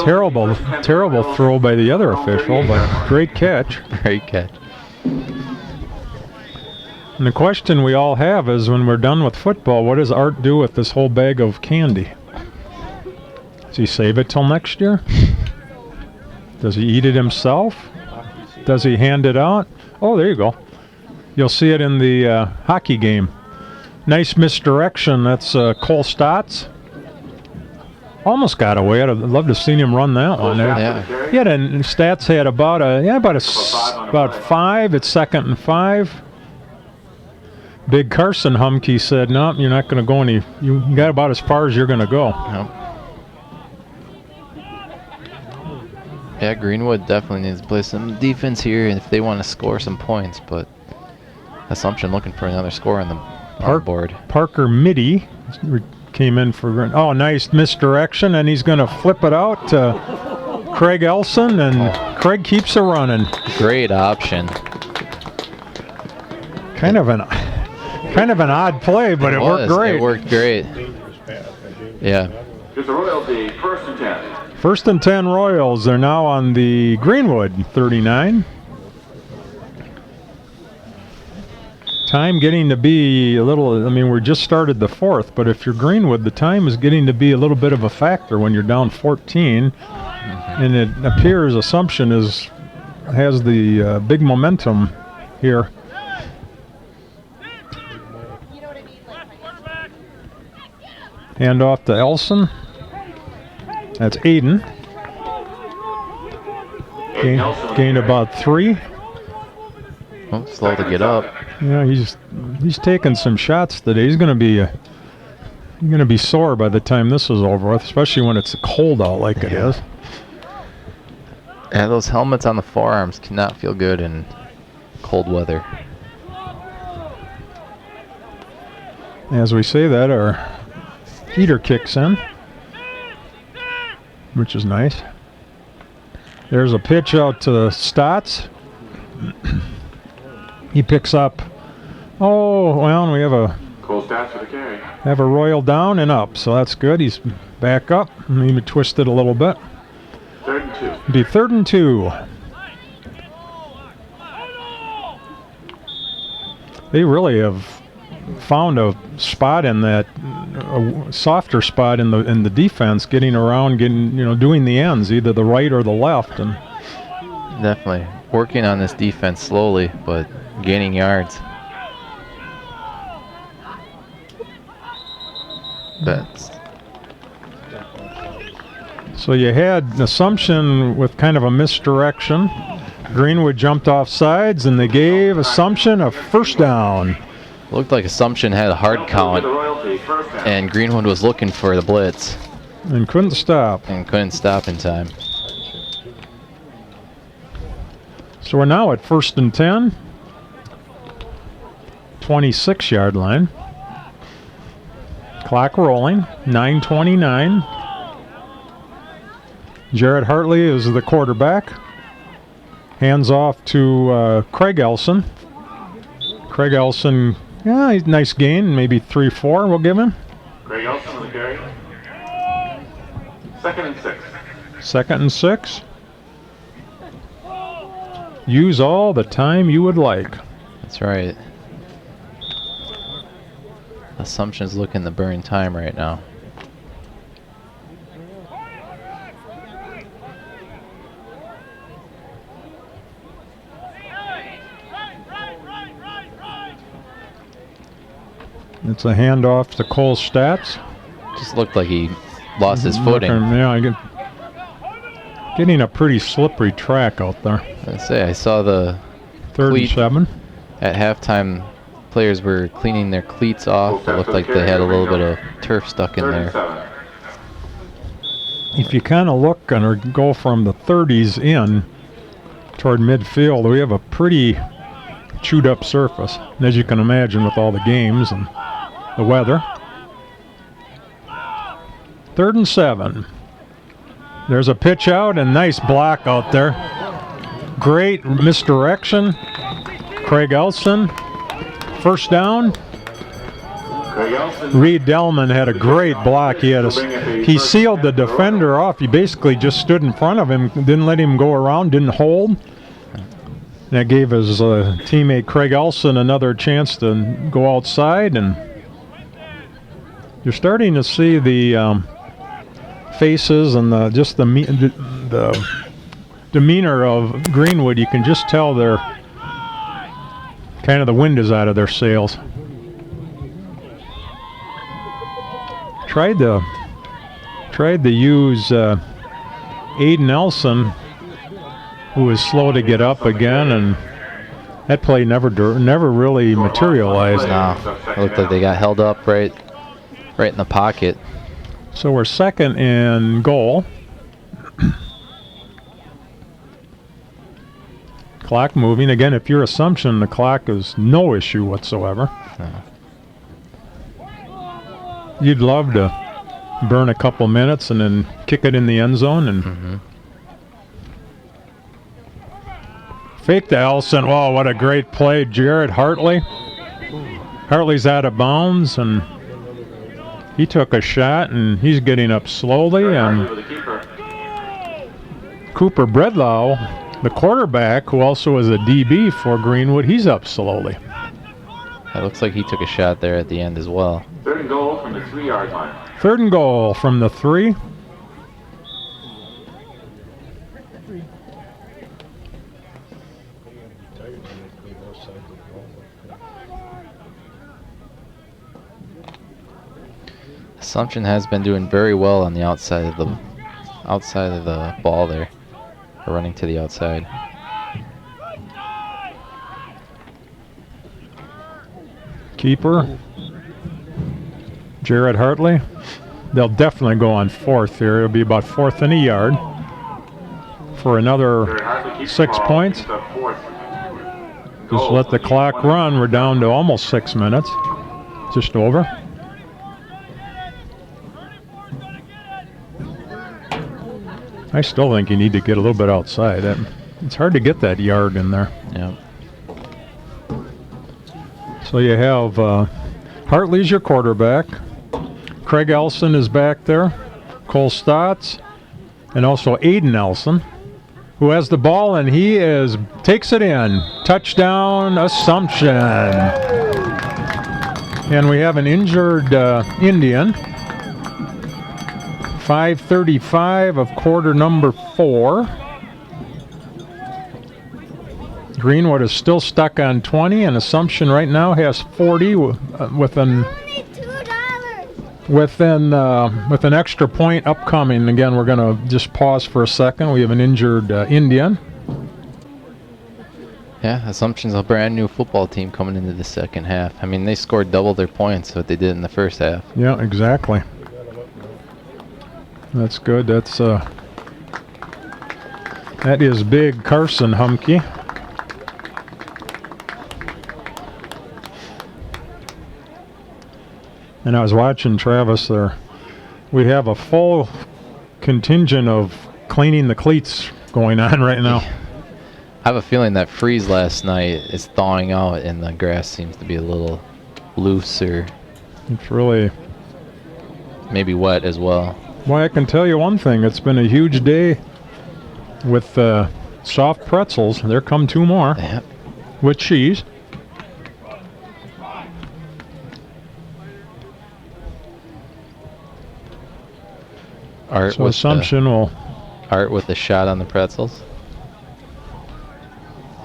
Terrible throw by the other official, but great catch. Great catch. And the question we all have is, when we're done with football, what does Art do with this whole bag of candy? Does he save it till next year? Does he eat it himself? Does he hand it out? Oh, there you go. You'll see it in the hockey game. Nice misdirection. That's Cole Stotts. Almost got away. I'd love to have seen him run that one. Yeah. He had Stats had about 5. It's 2nd and 5. Big Carson Humke said, "No, you're not going to go any. You got about as far as you're going to go." Yep. Yeah, Greenwood definitely needs to play some defense here if they want to score some points. But Assumption looking for another score on the board. Parker Mitty came in for. Oh, nice misdirection, and he's going to flip it out to Craig Elson, and Craig keeps it running. Great option. Kind of an odd play, but it worked great. It worked great. Yeah. Here's the Royals, the 1st and 10. 1st and 10 Royals. They're now on the Greenwood 39. Time getting to be a little, we just started the 4th, but if you're Greenwood, the time is getting to be a little bit of a factor when you're down 14. And it appears Assumption is has the big momentum here. Hand off to Elson. That's Aiden. Gained about 3. Oh, slow to get up. Yeah, he's taking some shots today. He's going to be sore by the time this is over with, especially when it's cold out like it is. Yeah, those helmets on the forearms cannot feel good in cold weather. As we say that, our heater kicks in, which is nice. There's a pitch out to Stotts. He picks up. Oh, well, we have a Cole Stats for the carry. have a Royal down and up, so that's good. He's back up. Maybe twisted a little bit. 3rd and 2. It'll be 3rd and 2. They really have found a spot in that, a softer spot in the defense, getting around, doing the ends, either the right or the left, and Definitely working on this defense slowly, but gaining yards. That's so you had an Assumption with kind of a misdirection. Greenwood jumped off sides, and they gave Assumption a 1st down. looked like Assumption had a hard count, and Greenwood was looking for the blitz And couldn't stop. and couldn't stop in time. So we're now at 1st and 10. 26-yard line. Clock rolling. 9:29. Jared Hartley is the quarterback. Hands off to Craig Elson. Craig Elson, yeah, nice gain. Maybe 3-4 we'll give him. Greg Elson on the carry. 2nd and 6. 2nd and 6. Use all the time you would like. That's right. Assumption's looking to burn time right now. It's a handoff to Cole Stats. Just looked like he lost his footing. Yeah, getting a pretty slippery track out there. I saw the 3rd and cleat 7. at halftime. Players were cleaning their cleats off. It looked like they had a little bit of turf stuck in 3rd and there. 7. If you kind of look or go from the 30s in toward midfield, we have a pretty chewed up surface, and as you can imagine with all the games and the weather. 3rd and 7. There's a pitch out and nice block out there. Great misdirection. Craig Elson, 1st down. Greg Elson. Reed Delman had a great block. He sealed the defender off. He basically just stood in front of him, didn't let him go around, didn't hold. That gave his teammate Craig Elson another chance to go outside, and you're starting to see the faces and the demeanor of Greenwood. You can just tell they're kind of the wind is out of their sails. Tried to use Aiden Elson, who was slow to get up again, and that play never really materialized. No, it looked like they got held up right in the pocket. So we're 2nd and goal. Clock moving. Again, if you're Assumption, the clock is no issue whatsoever. No. You'd love to burn a couple minutes and then kick it in the end zone and fake to Elson. Wow, what a great play. Jared Hartley. Hartley's out of bounds, and he took a shot, and he's getting up slowly. And Cooper Bredlow, the quarterback, who also is a DB for Greenwood, he's up slowly. It looks like he took a shot there at the end as well. 3rd and goal from the 3-yard line. 3rd and goal from the 3. Assumption has been doing very well on the outside of the ball there, or running to the outside. Keeper, Jared Hartley. They'll definitely go on 4th here. It'll be about 4th and a yard for another 6 points. Just let the clock run. We're down to almost 6 minutes. Just over. I still think you need to get a little bit outside. It's hard to get that yard in there. Yeah. So you have Hartley's your quarterback. Craig Elson is back there. Cole Stotts. And also Aiden Elson, who has the ball, and he takes it in. Touchdown, Assumption. And we have an injured Indian. 5:35 of quarter number 4. Greenwood is still stuck on 20, and Assumption right now has 40 with an extra point upcoming. Again, we're going to just pause for a second. We have an injured Indian. Yeah, Assumption's a brand new football team coming into the second half. I mean, they scored double their points what they did in the first half. Yeah, exactly. That's good. That is big Carson Humke. And I was watching Travis there. We have a full contingent of cleaning the cleats going on right now. I have a feeling that freeze last night is thawing out and the grass seems to be a little looser. It's really... maybe wet as well. Well, I can tell you one thing. It's been a huge day with soft pretzels. There come 2 more. Yep. With cheese. Art So with Assumption will... Art with the shot on the pretzels.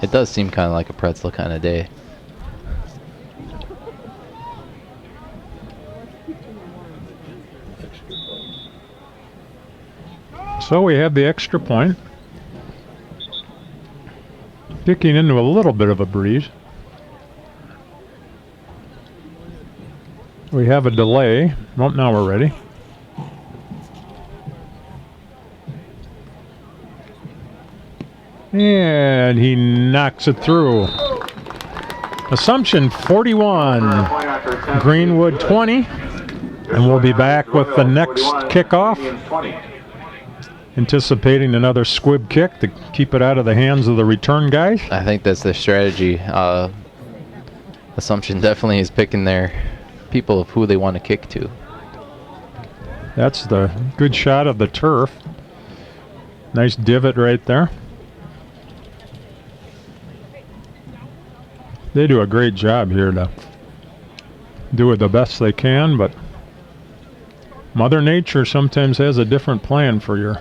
It does seem kind of like a pretzel kind of day. So we have the extra point. Kicking into a little bit of a breeze. We have a delay. Well, now we're ready. And he knocks it through. Assumption 41, Greenwood 20. And we'll be back with the next kickoff. Anticipating another squib kick to keep it out of the hands of the return guys. I think that's their strategy. Assumption definitely is picking their people of who they want to kick to. That's the good shot of the turf. Nice divot right there. They do a great job here to do it the best they can, but Mother Nature sometimes has a different plan for your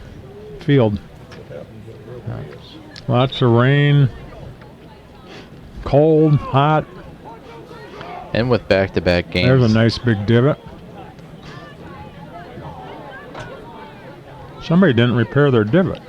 field. Lots of rain, cold, hot. And with back-to-back games. There's a nice big divot. Somebody didn't repair their divot.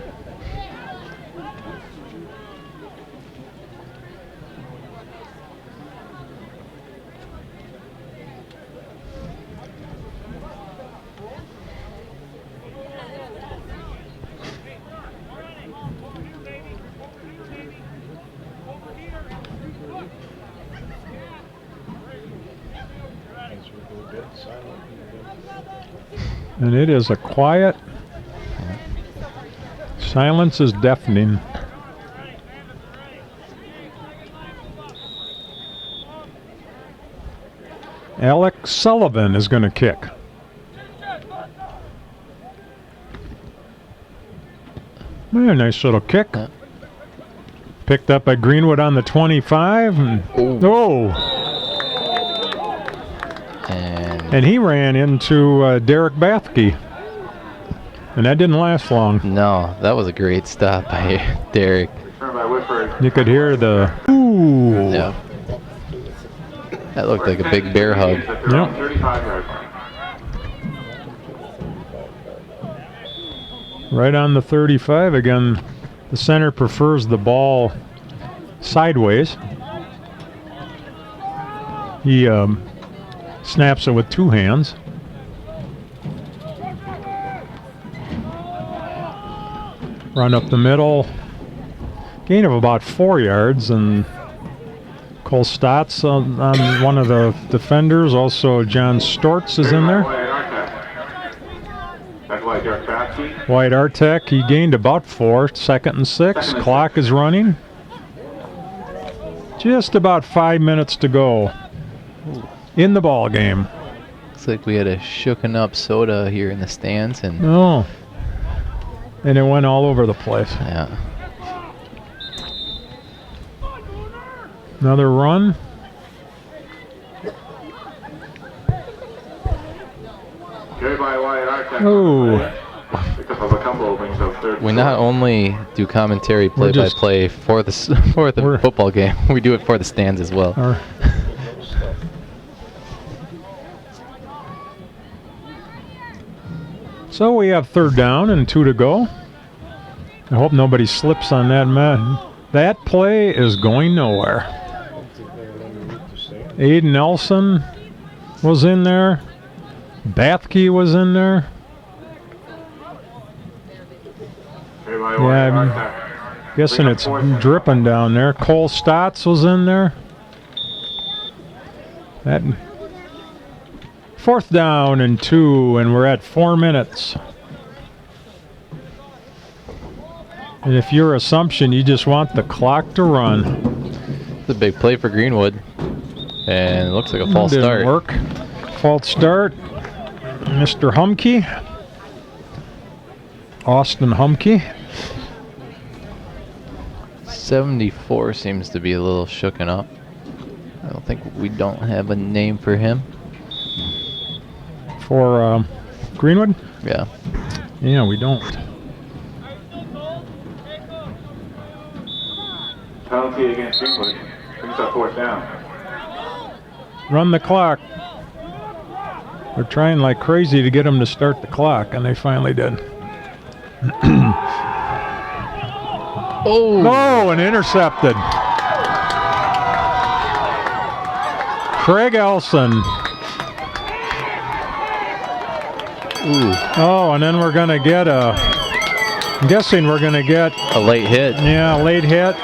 And it is a quiet. Silence is deafening. Alex Sullivan is going to kick. Yeah, nice little kick. Picked up by Greenwood on the 25. And he ran into Derek Bathke. And that didn't last long. No, that was a great stop by Derek. You could hear the ooh. Yeah. That looked like a big bear hug. Yep. Right on the 35 again. The center prefers the ball sideways. He snaps it with two hands. Run up the middle. Gain of about 4 yards, and Cole Stotts on one of the defenders. Also, John Stortz is in there. White Artek, he gained about 4. 2nd and 6. Clock is running. Just about 5 minutes to go in the ball game. Looks like we had a shooken up soda here in the stands, and oh, and it went all over the place. yeah. Another run. Oh. We not only do commentary play-by-play for the football game, we do it for the stands as well. So we have 3rd down and 2 to go. I hope nobody slips on that man. That play is going nowhere. Aiden Nelson was in there. Bathke was in there. Yeah, I'm guessing it's dripping down there. Cole Stotts was in there. That 4th down and 2, and we're at 4 minutes. And if your assumption, you just want the clock to run. It's a big play for Greenwood, and it looks like a false start. Didn't work. False start. Mr. Humke. Austin Humke. 74 seems to be a little shooken up. I don't think we don't have a name for him. For Greenwood? Yeah. Yeah, we don't. Penalty against Greenwood. Brings up 4th down. Run the clock. They're trying like crazy to get them to start the clock, and they finally did. Oh, and intercepted. Craig Elson. Ooh. Oh, and then we're going to get I'm guessing we're going to get a late hit. Yeah, late hit.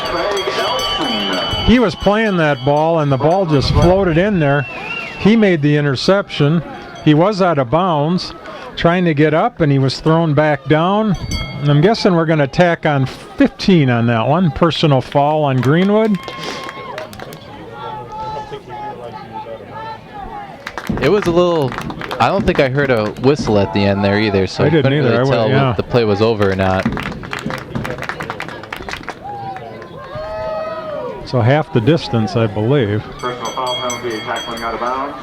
He was playing that ball, and the ball just floated in there. He made the interception. He was out of bounds, trying to get up, and he was thrown back down. And I'm guessing we're going to tack on 15 on that one. Personal foul on Greenwood. It was a little. I don't think I heard a whistle at the end there either, so I didn't couldn't either. really tell if the play was over or not. So half the distance, I believe. Personal foul penalty, tackling out of bounds.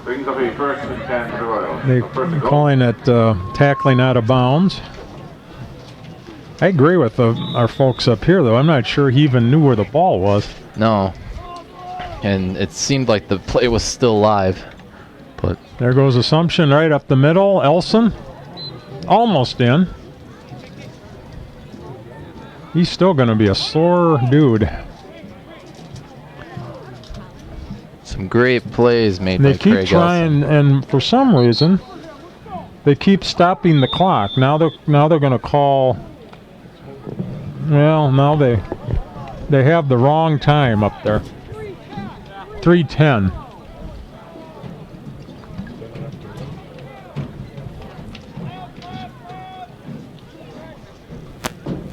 Brings up a 1st and 10 for the Royals. They're calling it tackling out of bounds. I agree with our folks up here, though. I'm not sure he even knew where the ball was. No. And it seemed like the play was still live. But there goes Assumption right up the middle. Elson almost in. He's still going to be a sore dude. Some great plays made by Craig Elson. They keep trying, and for some reason, they keep stopping the clock. Now they're going to call. Well, now they have the wrong time up there. 3:10.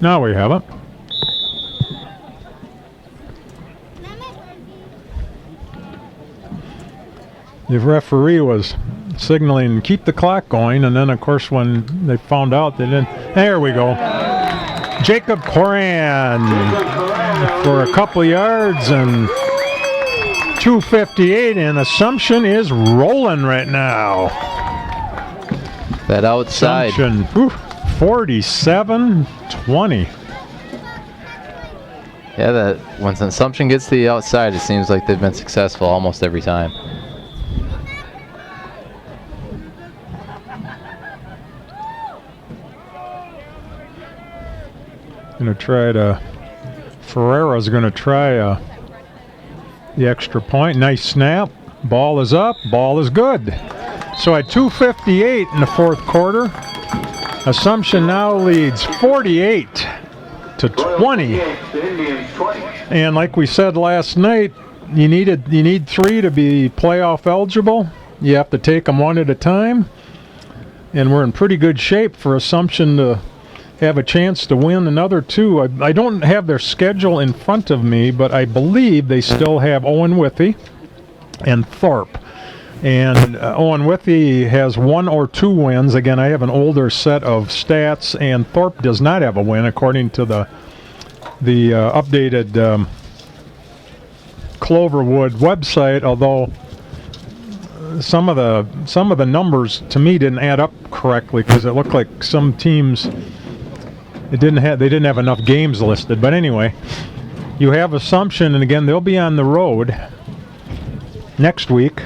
Now we have it. The referee was signaling keep the clock going, and then of course when they found out they didn't. There we go. Jacob Coran for a couple yards and 2:58, and Assumption is rolling right now. That outside. Assumption, 47-20. Yeah, that once Assumption gets to the outside, it seems like they've been successful almost every time. Going to try to. Ferreira's going to try the extra point. Nice snap. Ball is up. Ball is good. So at 2:58 in the fourth quarter, Assumption now leads 48 to 20. And like we said last night, you need 3 to be playoff eligible. You have to take them one at a time. And we're in pretty good shape for Assumption to have a chance to win another 2. I don't have their schedule in front of me, but I believe they still have Owen Withy and Thorpe. And Owen Withy has 1 or 2 wins. Again, I have an older set of stats, and Thorpe does not have a win according to the updated Cloverwood website. Although some of the numbers to me didn't add up correctly because it looked like some teams they didn't have enough games listed. But anyway, you have Assumption, and again they'll be on the road next week.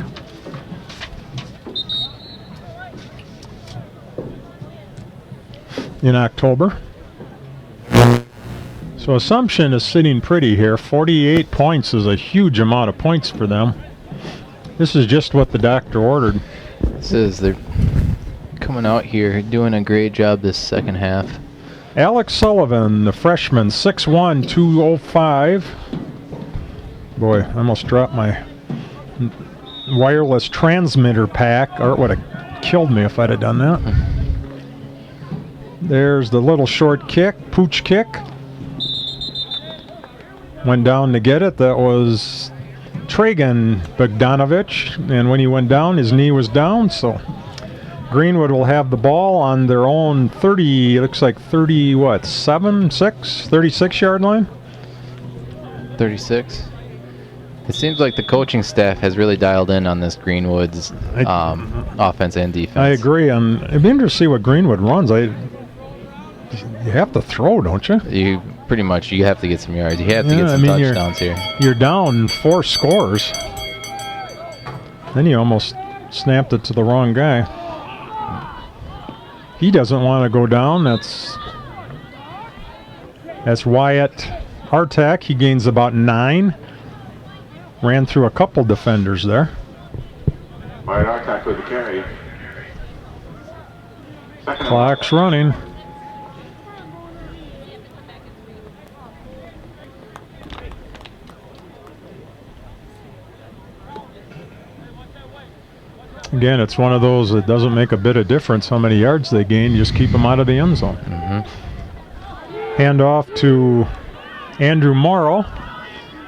In October. So Assumption is sitting pretty here. 48 points is a huge amount of points for them. This is just what the doctor ordered. This is, they're coming out here doing a great job this second half. Alex Sullivan, the freshman, 6'1", 205. Boy, I almost dropped my wireless transmitter pack, or it would have killed me if I'd have done that. There's the little short kick, pooch kick. Went down to get it. That was Tragan Bogdanovich. And when he went down, his knee was down. So Greenwood will have the ball on their own 30, it looks like 36-yard line. 36. It seems like the coaching staff has really dialed in on this Greenwood's offense and defense. I agree. And it'd be interesting to see what Greenwood runs. You have to throw, don't you? You pretty much have to get some yards. You have to get some touchdowns here. You're down 4 scores. Then you almost snapped it to the wrong guy. He doesn't want to go down. That's Wyatt Artak. He gains about 9. Ran through a couple defenders there. Wyatt Artak with the carry. Clock's running. Again, it's one of those that doesn't make a bit of difference how many yards they gain. You just keep them out of the end zone. Hand off to Andrew Morrow.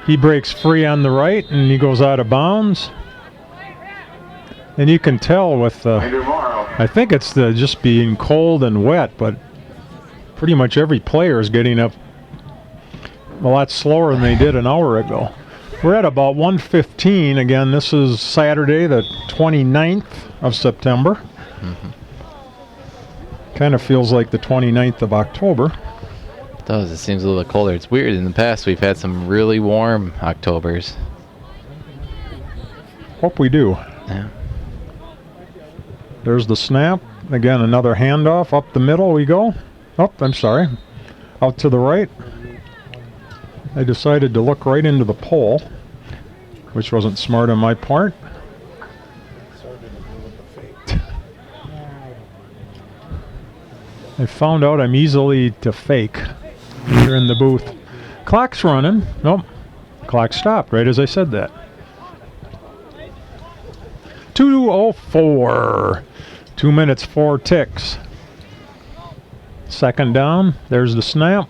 He breaks free on the right, and he goes out of bounds. And you can tell with I think it's just being cold and wet, but pretty much every player is getting up a lot slower than they did an hour ago. We're at about 1:15. Again, this is Saturday, the 29th of September. Kind of feels like the 29th of October. It does. It seems a little bit colder. It's weird. In the past, we've had some really warm Octobers. Hope we do. Yeah. There's the snap. Again, another handoff. Up the middle we go. Oh, I'm sorry. Out to the right. I decided to look right into the pole, which wasn't smart on my part. I found out I'm easily to fake here in the booth. Clock's running. Nope. Clock stopped right as I said that. 2:04. 2 minutes, 4 ticks. Second down. There's the snap.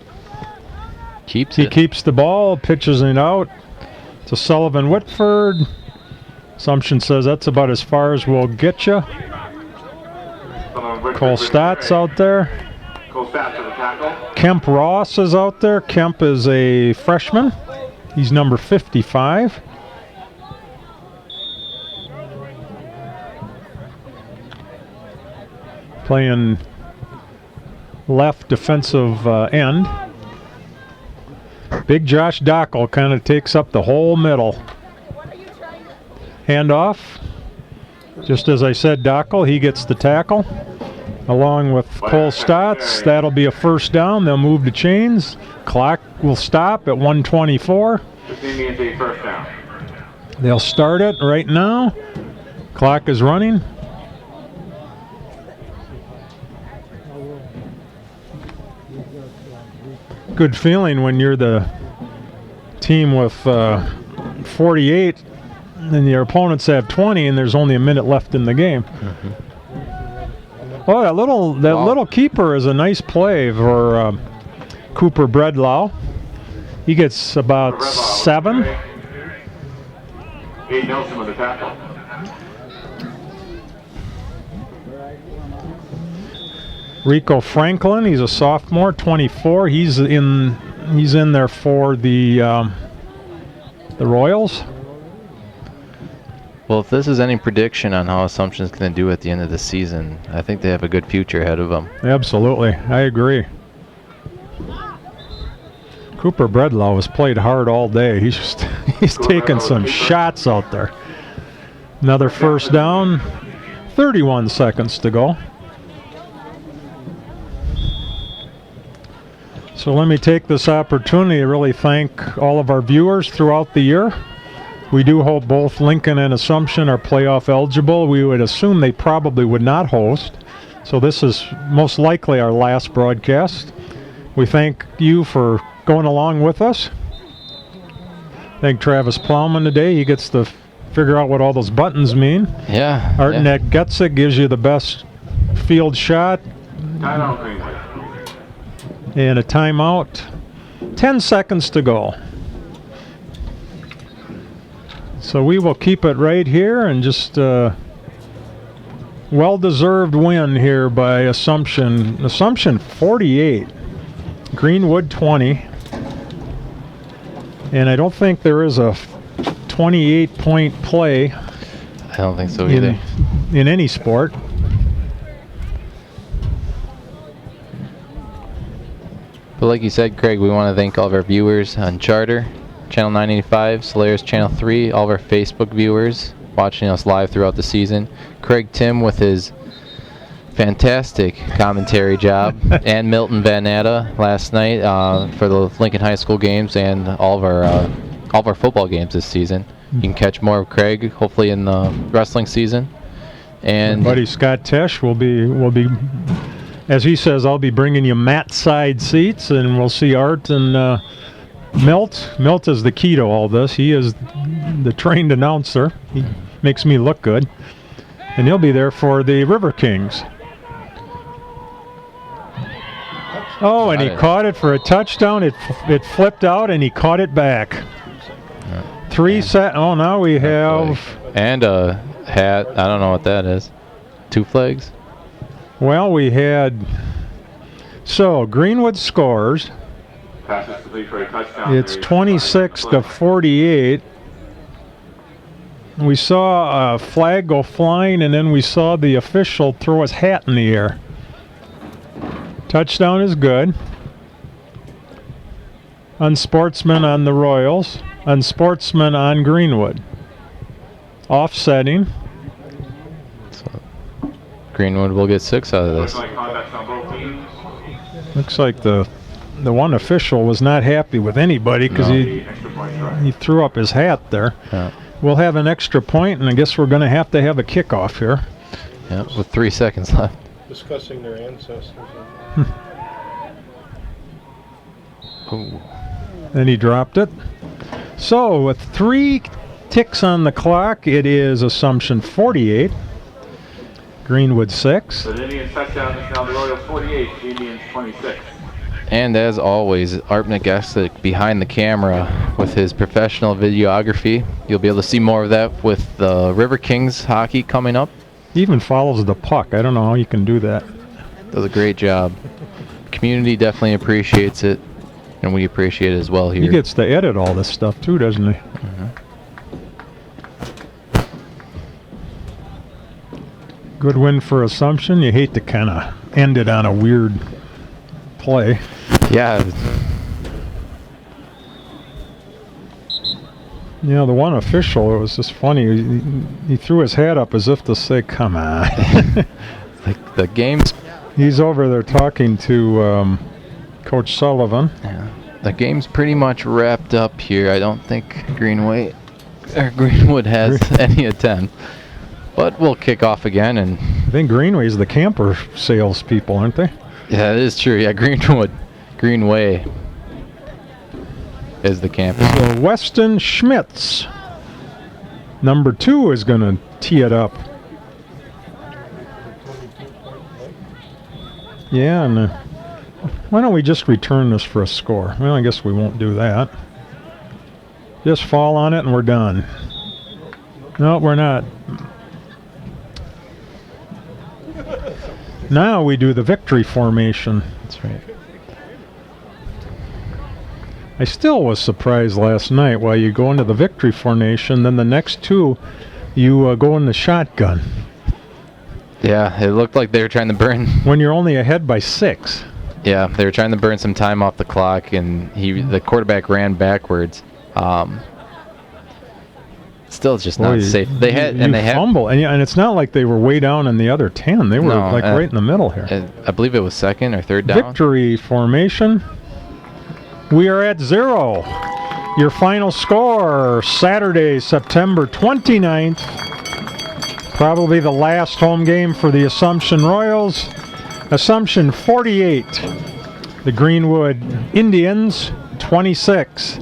He keeps the ball, pitches it out to Sullivan Whitford. Assumption says that's about as far as we'll get you. Cole Stotts out there. Kemp Ross is out there. Kemp is a freshman. He's number 55. Playing left defensive end. Big Josh Dockel kind of takes up the whole middle. Handoff. Just as I said, Dockel, he gets the tackle. along with Cole Stotts. That'll be a first down. They'll move the chains. Clock will stop at 1:24. This means a first down. They'll start it right now. Clock is running. Good feeling when you're the team with 48 and your opponents have 20 and there's only a minute left in the game. Oh, that little keeper is a nice play for Cooper Breadlow. He gets about 7. Abe Nelson with the tackle. Rico Franklin, he's a sophomore, 24. He's in there for the Royals. Well, if this is any prediction on how Assumption's going to do at the end of the season, I think they have a good future ahead of them. Absolutely, I agree. Cooper Breadlow has played hard all day. He's taken some shots out there. Another first down. 31 seconds to go. So let me take this opportunity to really thank all of our viewers throughout the year. We do hope both Lincoln and Assumption are playoff eligible. We would assume they probably would not host. So this is most likely our last broadcast. We thank you for going along with us. Thank Travis Plowman today. He gets to figure out what all those buttons mean. Yeah. Artnet gets it, gives you the best field shot. Timeout, Greenwood. And a timeout. 10 seconds to go. So we will keep it right here and just well-deserved win here by Assumption. Assumption 48, Greenwood 20. And I don't think there is a 28-point play. I don't think so either. In any sport. But like you said, Craig, we want to thank all of our viewers on Charter, Channel 985, Solaris Channel 3, all of our Facebook viewers watching us live throughout the season. Craig Tim with his fantastic commentary job, and Milton Van Natta last night for the Lincoln High School games and all of our football games this season. You can catch more of Craig hopefully in the wrestling season. And buddy Scott Tesh will be, as he says, I'll be bringing you mat side seats, and we'll see Art and Milt. Milt is the key to all this. He is the trained announcer. He makes me look good. And he'll be there for the River Kings. Oh, and he caught it for a touchdown. It flipped out, and he caught it back. Oh, now we have... And a hat. I don't know what that is. 2 flags? Well, we had... So, Greenwood scores. Passes complete for a touchdown. It's 26-48. We saw a flag go flying, and then we saw the official throw his hat in the air. Touchdown is good. Unsportsman on the Royals. Unsportsman on Greenwood. Offsetting. So Greenwood will get 6 out of this. Looks like the one official was not happy with anybody because he threw up his hat there. Yeah. We'll have an extra point, and I guess we're going to have a kickoff here. Yeah, with 3 seconds left. Discussing their ancestors. Ooh. And he dropped it. So with 3 ticks on the clock, it is Assumption 48, Greenwood 6. The Indians touchdown is now the Royals 48, the Indians 26. And as always, Art Nagesic behind the camera with his professional videography. You'll be able to see more of that with the River Kings hockey coming up. He even follows the puck. I don't know how you can do that. Does a great job. Community definitely appreciates it, and we appreciate it as well here. He gets to edit all this stuff too, doesn't he? Mm-hmm. Good win for Assumption. You hate to kind of end it on a weird play. Yeah. You know, the one official, it was just funny. He threw his hat up as if to say, come on. Like the game's He's over there talking to Coach Sullivan. Yeah. The game's pretty much wrapped up here. I don't think Greenwood has any attempt. But we'll kick off again. And I think Greenway's the camper salespeople, aren't they? yeah, that is true. Yeah, Greenway is the camper. So Weston Schmitz, number 2, is going to tee it up. Yeah, and why don't we just return this for a score? Well, I guess we won't do that. Just fall on it and we're done. No, we're not. Now we do the victory formation. That's right. I still was surprised last night why you go into the victory formation, then the next 2 you go in the shotgun. Yeah, it looked like they were trying to burn. When you're only ahead by 6. Yeah, they were trying to burn some time off the clock, and the quarterback ran backwards. Still, it's just not safe. They had fumble, and it's not like they were way down in the other 10. They were right in the middle here. I believe it was second or third down. Victory formation. We are at 0. Your final score, Saturday, September 29th. Probably the last home game for the Assumption Royals. Assumption 48. The Greenwood Indians 26.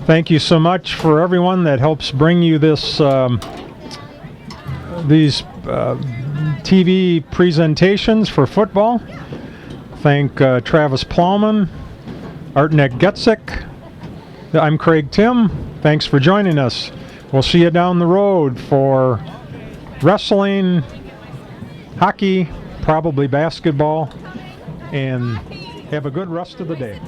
Thank you so much for everyone that helps bring you this these TV presentations for football. Thank Travis Plowman, Artnek Getzik. I'm Craig Tim. Thanks for joining us. We'll see you down the road for wrestling, hockey, probably basketball, and have a good rest of the day.